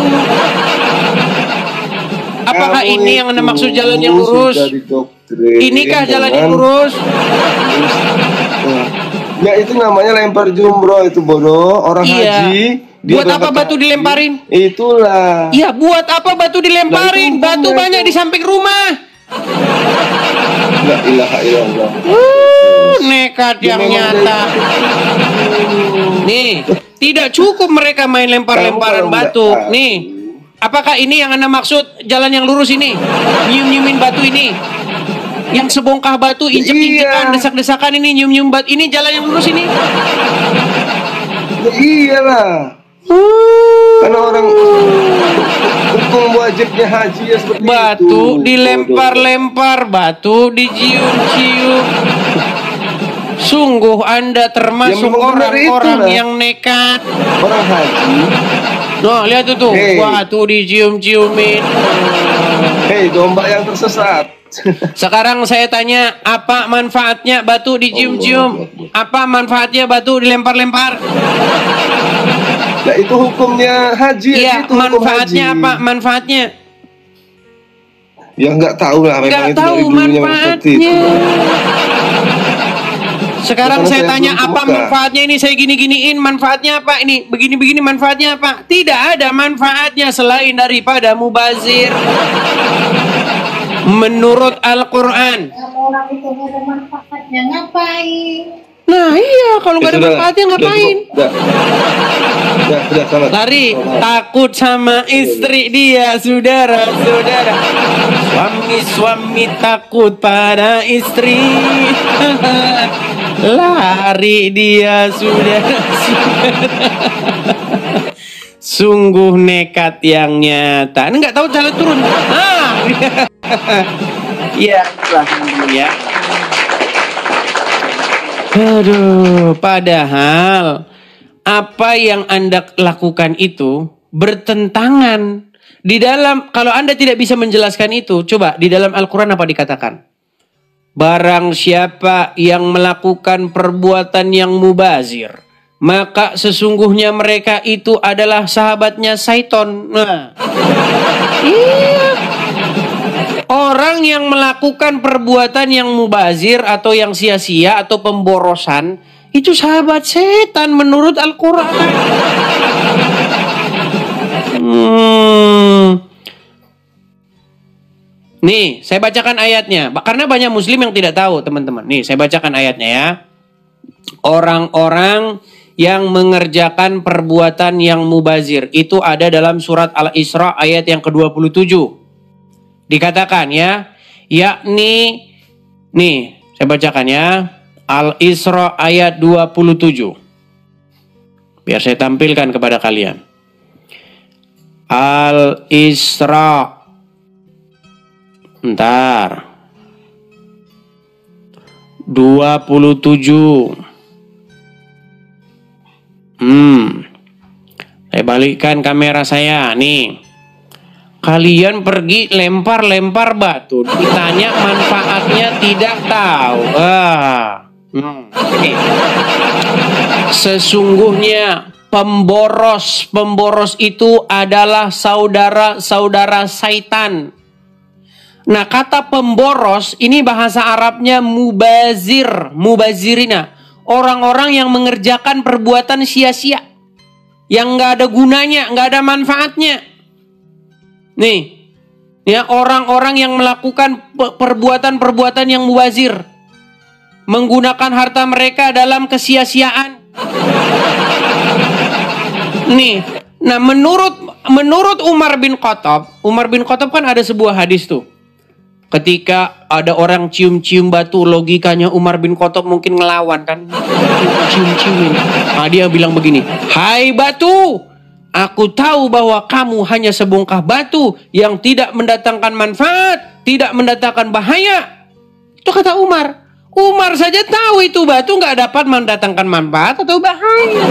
Apakah ini yang Anda maksud jalan yang lurus? Inikah jalan yang lurus? Ya, itu namanya lempar jumroh, itu bodoh. Orang haji. Buat apa batu dilemparin? Itulah. Iya, buat apa batu dilemparin? Batu banyak di samping rumah. La ilaha illallah. Nekat yang nyata. Nih, tidak cukup mereka main lempar-lemparan batu. Nih, apakah ini yang Anda maksud jalan yang lurus ini? Nyium-nyiumin batu ini? Yang sebongkah batu, injek-injekan, desak-desakan ini, nyium-nyium batu. Ini jalan yang lurus ini? Ya iyalah. Karena orang hukum wajibnya haji ya seperti batu dilempar-lempar, batu dicium-cium. Sungguh Anda termasuk orang-orang yang nekat. Orang haji. Noh, lihat itu, batu dicium-ciumin. Hei, domba yang tersesat. Sekarang saya tanya, apa manfaatnya batu dicium-cium? Apa manfaatnya batu dilempar-lempar? Nah itu hukumnya haji. Iya, itu hukum manfaatnya haji. apa? Manfaatnya? Ya nggak tahu lah. Nggak Memang itu tahu dari dulunya memang seperti itu. Sekarang Karena saya saya tanya, belum apa buka. manfaatnya ini? Saya gini-giniin, manfaatnya apa? Ini begini-begini, manfaatnya apa? Tidak ada manfaatnya selain daripada mubazir. Menurut Al-Quran. Orang itu nggak ada manfaatnya ngapain? Nah iya, kalau nggak ada sudah, manfaatnya ngapain? Sudah, selamat. Lari, takut sama istri dia, saudara-saudara. Suami takut pada istri. Lari dia, saudara-saudara. Sungguh nekat yang nyata. Ini nggak tahu cara turun. Iya, ya. Aduh, padahal apa yang Anda lakukan itu bertentangan di dalam. Kalau Anda tidak bisa menjelaskan itu, coba di dalam Al-Quran apa dikatakan? Barang siapa yang melakukan perbuatan yang mubazir, maka sesungguhnya mereka itu adalah sahabatnya Syaiton. Nah, iya. Orang yang melakukan perbuatan yang mubazir atau yang sia-sia atau pemborosan itu sahabat setan menurut Al-Quran. Nih, saya bacakan ayatnya. Karena banyak muslim yang tidak tahu, teman-teman. Nih, saya bacakan ayatnya ya. Orang-orang yang mengerjakan perbuatan yang mubazir itu ada dalam surat Al-Isra ayat yang ke-27. Dikatakan ya, yakni nih, saya bacakan ya. Al-Isra ayat 27. Biar saya tampilkan kepada kalian. Al-Isra. Bentar. 27. Saya balikkan kamera saya nih. Kalian pergi lempar-lempar batu, ditanya manfaatnya tidak tahu. Sesungguhnya pemboros itu adalah saudara-saudara Syaitan. Nah, kata pemboros ini bahasa Arabnya mubazir, mubazirina. Orang-orang yang mengerjakan perbuatan sia-sia, yang nggak ada gunanya, nggak ada manfaatnya. Nih, ya orang-orang yang melakukan perbuatan-perbuatan yang mubazir, menggunakan harta mereka dalam kesia-siaan. Nih, nah menurut Umar bin Khattab kan ada sebuah hadis tuh. Ketika ada orang cium-cium batu, logikanya Umar bin Khattab mungkin ngelawan kan. Cium-ciumin. Nah, dia bilang begini, "Hai batu, aku tahu bahwa kamu hanya sebongkah batu yang tidak mendatangkan manfaat, tidak mendatangkan bahaya." Itu kata Umar. Umar saja tahu itu batu nggak dapat mendatangkan manfaat atau bahaya.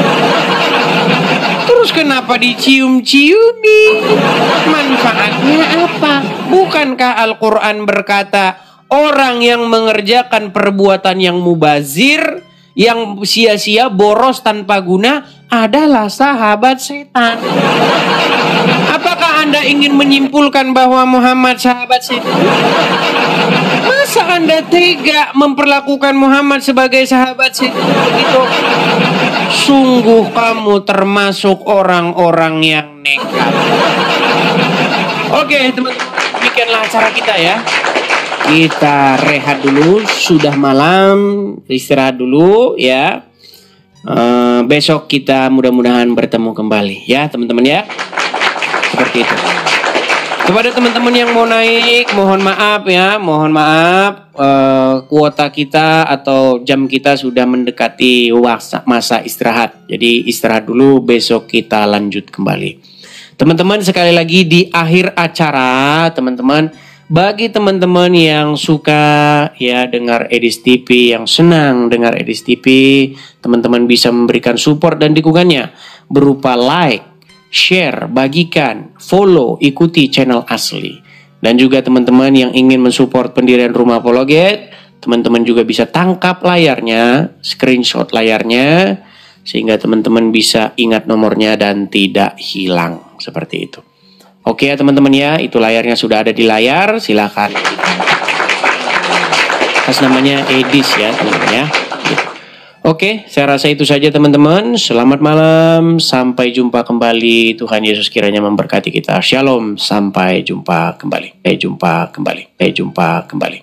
Terus kenapa dicium-ciumi? Manfaatnya apa? Bukankah Al-Quran berkata orang yang mengerjakan perbuatan yang mubazir, yang sia-sia, boros, tanpa guna adalah sahabat setan. Apakah Anda ingin menyimpulkan bahwa Muhammad sahabat setan? Masa Anda tega memperlakukan Muhammad sebagai sahabat setan begitu? Sungguh kamu termasuk orang-orang yang nekat. Oke teman-teman, demikianlah acara kita ya. Kita rehat dulu, sudah malam, istirahat dulu ya. Besok kita mudah-mudahan bertemu kembali ya teman-teman ya. Seperti itu. Kepada teman-teman yang mau naik, mohon maaf ya, mohon maaf, kuota kita atau jam kita sudah mendekati masa istirahat. Jadi istirahat dulu, besok kita lanjut kembali. Teman-teman, sekali lagi di akhir acara, teman-teman, bagi teman-teman yang suka ya dengar Edis TV, yang senang dengar Edis TV, teman-teman bisa memberikan support dan dukungannya berupa like, share, bagikan, follow, ikuti channel asli. Dan juga teman-teman yang ingin mensupport pendirian Rumah Apologet, teman-teman juga bisa tangkap layarnya, screenshot layarnya, sehingga teman-teman bisa ingat nomornya dan tidak hilang. Seperti itu. Oke ya teman-teman ya, itu layarnya sudah ada di layar, silakan. Atas namanya Edis ya teman-teman ya. Oke, saya rasa itu saja teman-teman. Selamat malam, sampai jumpa kembali. Tuhan Yesus kiranya memberkati kita. Shalom, sampai jumpa kembali. Sampai jumpa kembali. Sampai jumpa kembali.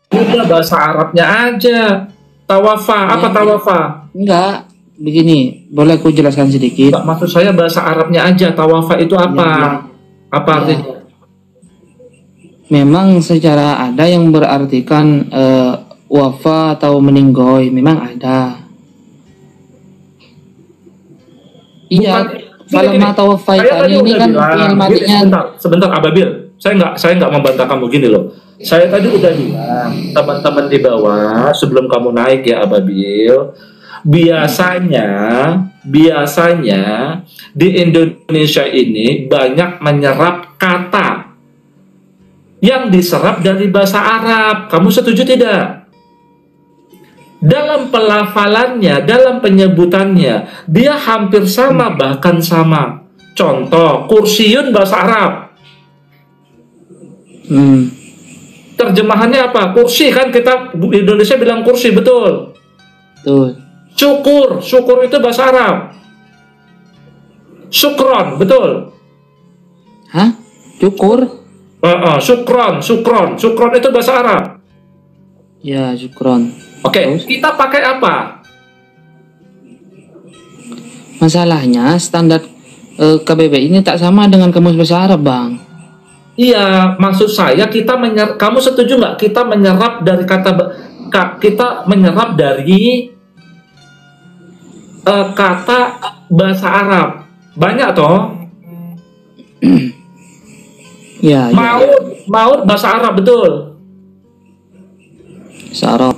Udah bahasa Arabnya aja. Tawafa, apa tawafa? Enggak, begini, boleh aku jelaskan sedikit? Enggak, maksud saya bahasa Arabnya aja. Tawafa itu apa? Apa artinya? Memang secara ada yang berartikan wafa atau meninggoy, memang ada. Iya, kalau mata wafa ini kan fi'il matinya. Sebentar Ababil, saya nggak membantah kamu gini loh. Saya tadi udah bilang teman-teman di bawah sebelum kamu naik ya Ababil, biasanya di Indonesia ini banyak menyerap kata yang diserap dari bahasa Arab. Kamu setuju tidak? Dalam pelafalannya, dalam penyebutannya, dia hampir sama, bahkan sama. Contoh, kursiun bahasa Arab. Terjemahannya apa? Kursi kan, kita Indonesia bilang kursi, betul? Betul. Syukur itu bahasa Arab. Syukron, betul? Hah? Syukur? Syukron itu bahasa Arab. Ya, syukron. Oke, kita pakai apa? Masalahnya standar KBBI ini tak sama dengan kamus bahasa Arab, Bang. Iya, maksud saya kamu setuju nggak kita menyerap dari kita menyerap dari kata bahasa Arab banyak toh? Ya. Maut bahasa Arab, betul? Bahasa Arab.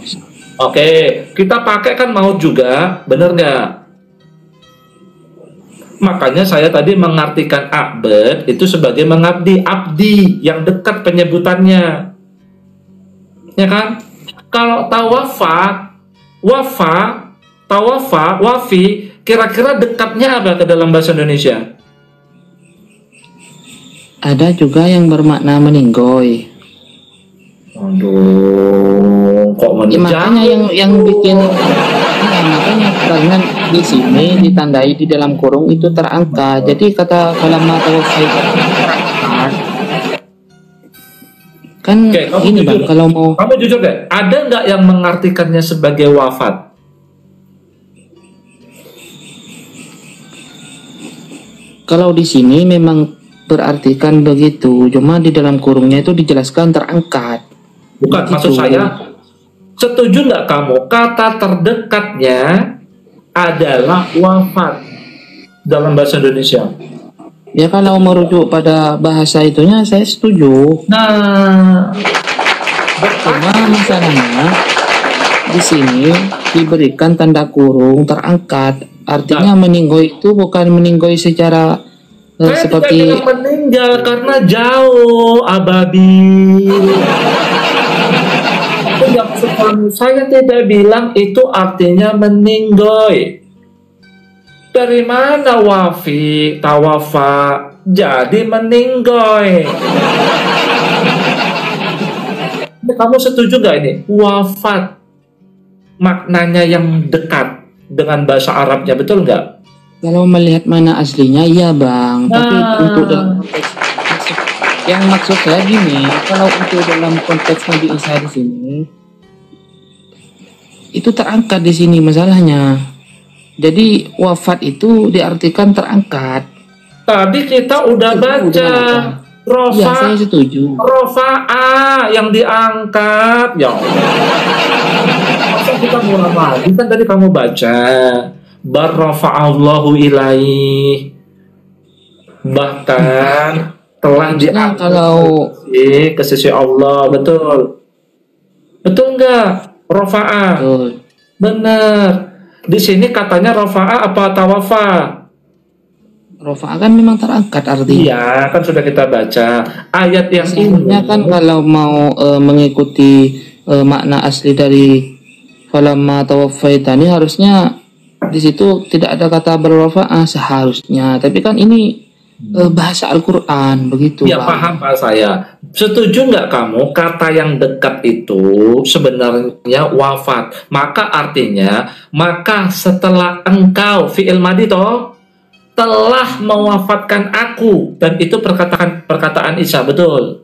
Oke, kita pakai kan maut juga, bener nggak? Makanya saya tadi mengartikan abad itu sebagai mengabdi, abdi yang dekat penyebutannya, ya kan? Kalau tawafa, wafi, kira-kira dekatnya apa ke dalam bahasa Indonesia? Ada juga yang bermakna meninggoy. Aduh, kok makanya yang bikin makanya karena di sini ditandai di dalam kurung itu terangkat. Jadi kata falamma tawaffai terangkat. Kan ini Bang, kalau mau kamu jujur deh, ada nggak yang mengartikannya sebagai wafat? Kalau di sini memang berartikan begitu, cuma di dalam kurungnya itu dijelaskan terangkat. Bukan, begitu. Maksud saya, setuju nggak kamu kata terdekatnya adalah wafat dalam bahasa Indonesia? Ya kalau merujuk pada bahasa itunya saya setuju. Nah, cuma masalahnya di sini diberikan tanda kurung terangkat. Artinya meninggoy itu bukan meninggoy secara seperti tidak meninggal karena jauh, Ababil. Saya tidak bilang itu artinya meninggoy. Dari mana wafi, tawafa jadi meninggoy? Kamu setuju gak ini? Wafat maknanya yang dekat dengan bahasa Arabnya, betul nggak? Kalau melihat mana aslinya, iya Bang. Tapi untuk dalam konteks yang maksud saya gini, kalau untuk dalam konteks Nabi Isa di sini, itu terangkat di sini masalahnya. Jadi wafat itu diartikan terangkat. Tadi kita udah baca rofa. Ya, saya setuju. Rofa'a yang diangkat. Ya Allah. Masa kita ngulang lagi? Kan tadi kamu baca barrafa'allahu ilaih, bahkan telah diangkat ke sisi Allah, betul? Betul nggak? Rofa'a. Benar. Di sini katanya rofa'a apa tawafa? Rofa'a kan memang terangkat artinya. Iya, kan sudah kita baca ayat yang Sebenarnya kan kalau mau mengikuti makna asli dari falamma tawaffaitani harusnya di situ tidak ada kata berrofa'ah seharusnya. Tapi kan ini bahasa Al-Quran begitu. Ya paham Pak saya. Setuju nggak kamu kata yang dekat itu sebenarnya wafat? Maka artinya maka setelah engkau fi'il madi toh telah mewafatkan aku, dan itu perkataan Isa, betul?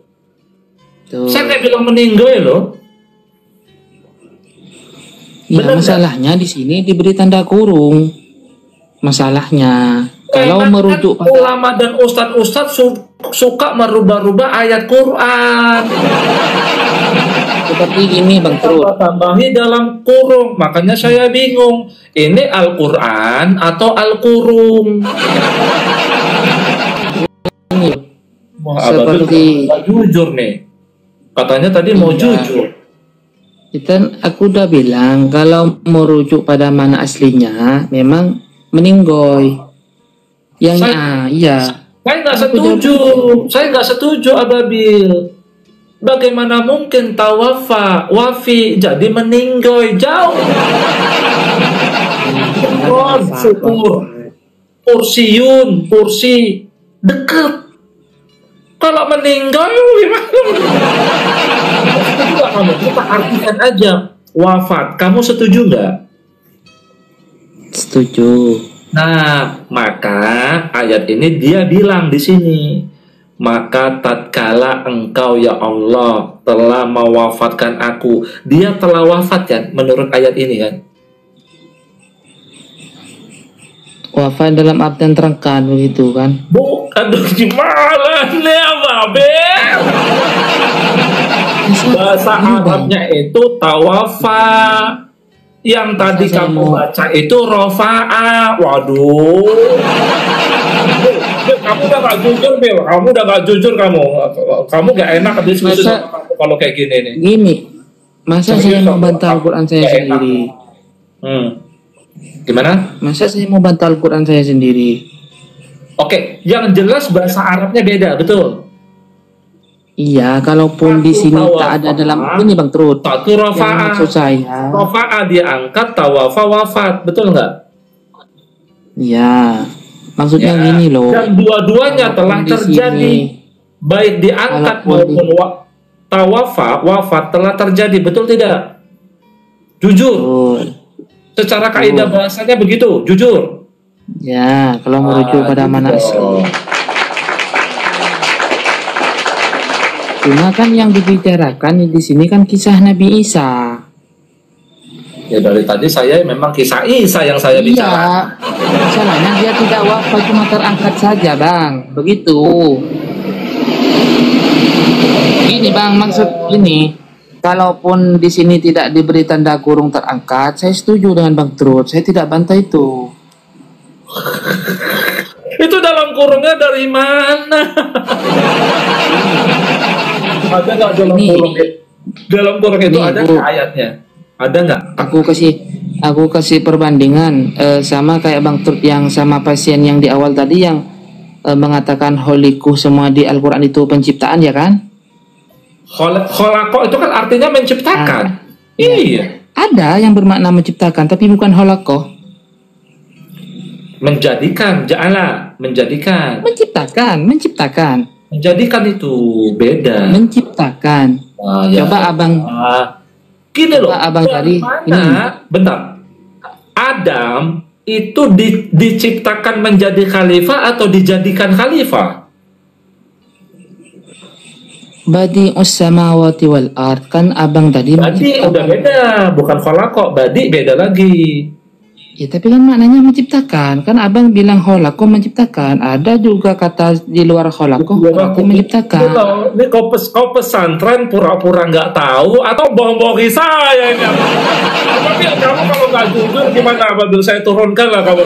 Saya nggak bilang meninggal loh. Ya, masalahnya di sini diberi tanda kurung. Masalahnya kalau merujuk pada ulama dan ustadz-ustadz suka merubah-rubah ayat Quran. Seperti ini Bang Trud. Tambahi dalam kurung. Makanya saya bingung. Ini Al-Quran atau Al-Kurung? Seperti jujur nih. Katanya tadi mau jujur. Aku udah bilang kalau merujuk pada mana aslinya memang meninggoy. Yang iya. Saya nggak setuju. Saya nggak setuju Ababil. Bagaimana mungkin tawafa, wafi jadi meninggoy jauh? Syukur, kursiun, kursi deket. Kalau meninggoy gimana? Kamu kita artikan aja wafat. Kamu setuju nggak? Setuju. Nah, maka ayat ini dia bilang di sini, maka tatkala engkau ya Allah telah mewafatkan aku. Dia telah wafat kan menurut ayat ini kan? Wafat dalam artian terangkat begitu kan? Aduh gimana nih Ababel? Bahasa Arabnya itu tawafa. Yang tadi kamu baca itu rofa'a. Waduh. Kamu udah gak jujur, Bel. Kamu udah gak jujur kamu. Kamu gak enak diskusi sama kamu kalau kayak gini nih. Gini, masa saya mau bantah Al-Quran saya sendiri? Gimana? Masa saya mau bantah Al-Quran saya sendiri? Oke, yang jelas bahasa Arabnya beda, betul? Iya, kalaupun di sini tak ada dalam ini Bang Trud. Satu rofa'a. Maksud saya. Rofa'a dia angkat, tawafa wafat, betul nggak? Iya, maksudnya gini loh. Dan dua-duanya telah terjadi, baik diangkat maupun tawafa wafat telah terjadi, betul tidak? Jujur. Secara kaidah bahasanya begitu, jujur. Ya, kalau merujuk pada mana asli. Cuma kan yang dibicarakan di sini kan kisah Nabi Isa. Ya dari tadi saya memang kisah Isa yang saya bicara. Masalahnya dia tidak wafat, cuma terangkat saja Bang. Begitu. Gini Bang, maksud ini, kalaupun di sini tidak diberi tanda kurung terangkat, saya setuju dengan Bang Trud. Saya tidak bantah itu. Itu dalam kurungnya dari mana? Ada nggak dalam kurung? Dalam kurung itu ada nggak ayatnya? Ada nggak? Aku kasih perbandingan sama kayak Bang Trud yang sama pasien yang di awal tadi yang mengatakan holiku semua di Al-Quran itu penciptaan ya kan? Kholako itu kan artinya menciptakan. Iya. Ada yang bermakna menciptakan tapi bukan holako. Menjadikan, ja'ala, menjadikan. Menciptakan. Menjadikan itu beda. Menciptakan. Coba Abang. Gini loh. Abang tadi. Bentar. Adam itu diciptakan menjadi khalifah atau dijadikan khalifah? Badi'us samawati wal ard, kan Abang tadi. Badi udah beda, bukan kholako. Badi beda lagi. Ya tapi kan maknanya menciptakan. Kan Abang bilang holako menciptakan. Ada juga kata di luar holako menciptakan. Ini kau pesantren pura-pura nggak tahu atau bohong-bohongi saya ini. Tapi kamu kalau nggak jujur gimana? Abang saya turunkan lah kamu.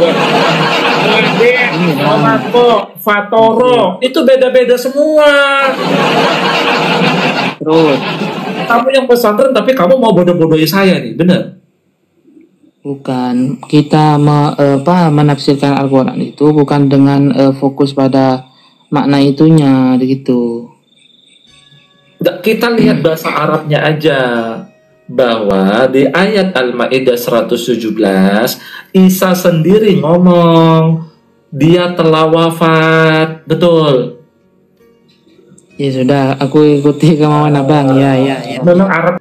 Holako, fatoro itu beda-beda semua. Terus kamu yang pesantren tapi kamu mau bodoh-bodohi saya nih, bener? Bukan, kita menafsirkan Al-Quran itu bukan dengan fokus pada makna itunya, gitu. Kita lihat bahasa Arabnya aja, bahwa di ayat Al-Maidah 117 Isa sendiri ngomong dia telah wafat, betul. Ya sudah, aku ikuti kemauan abang. Ya. Memang Arab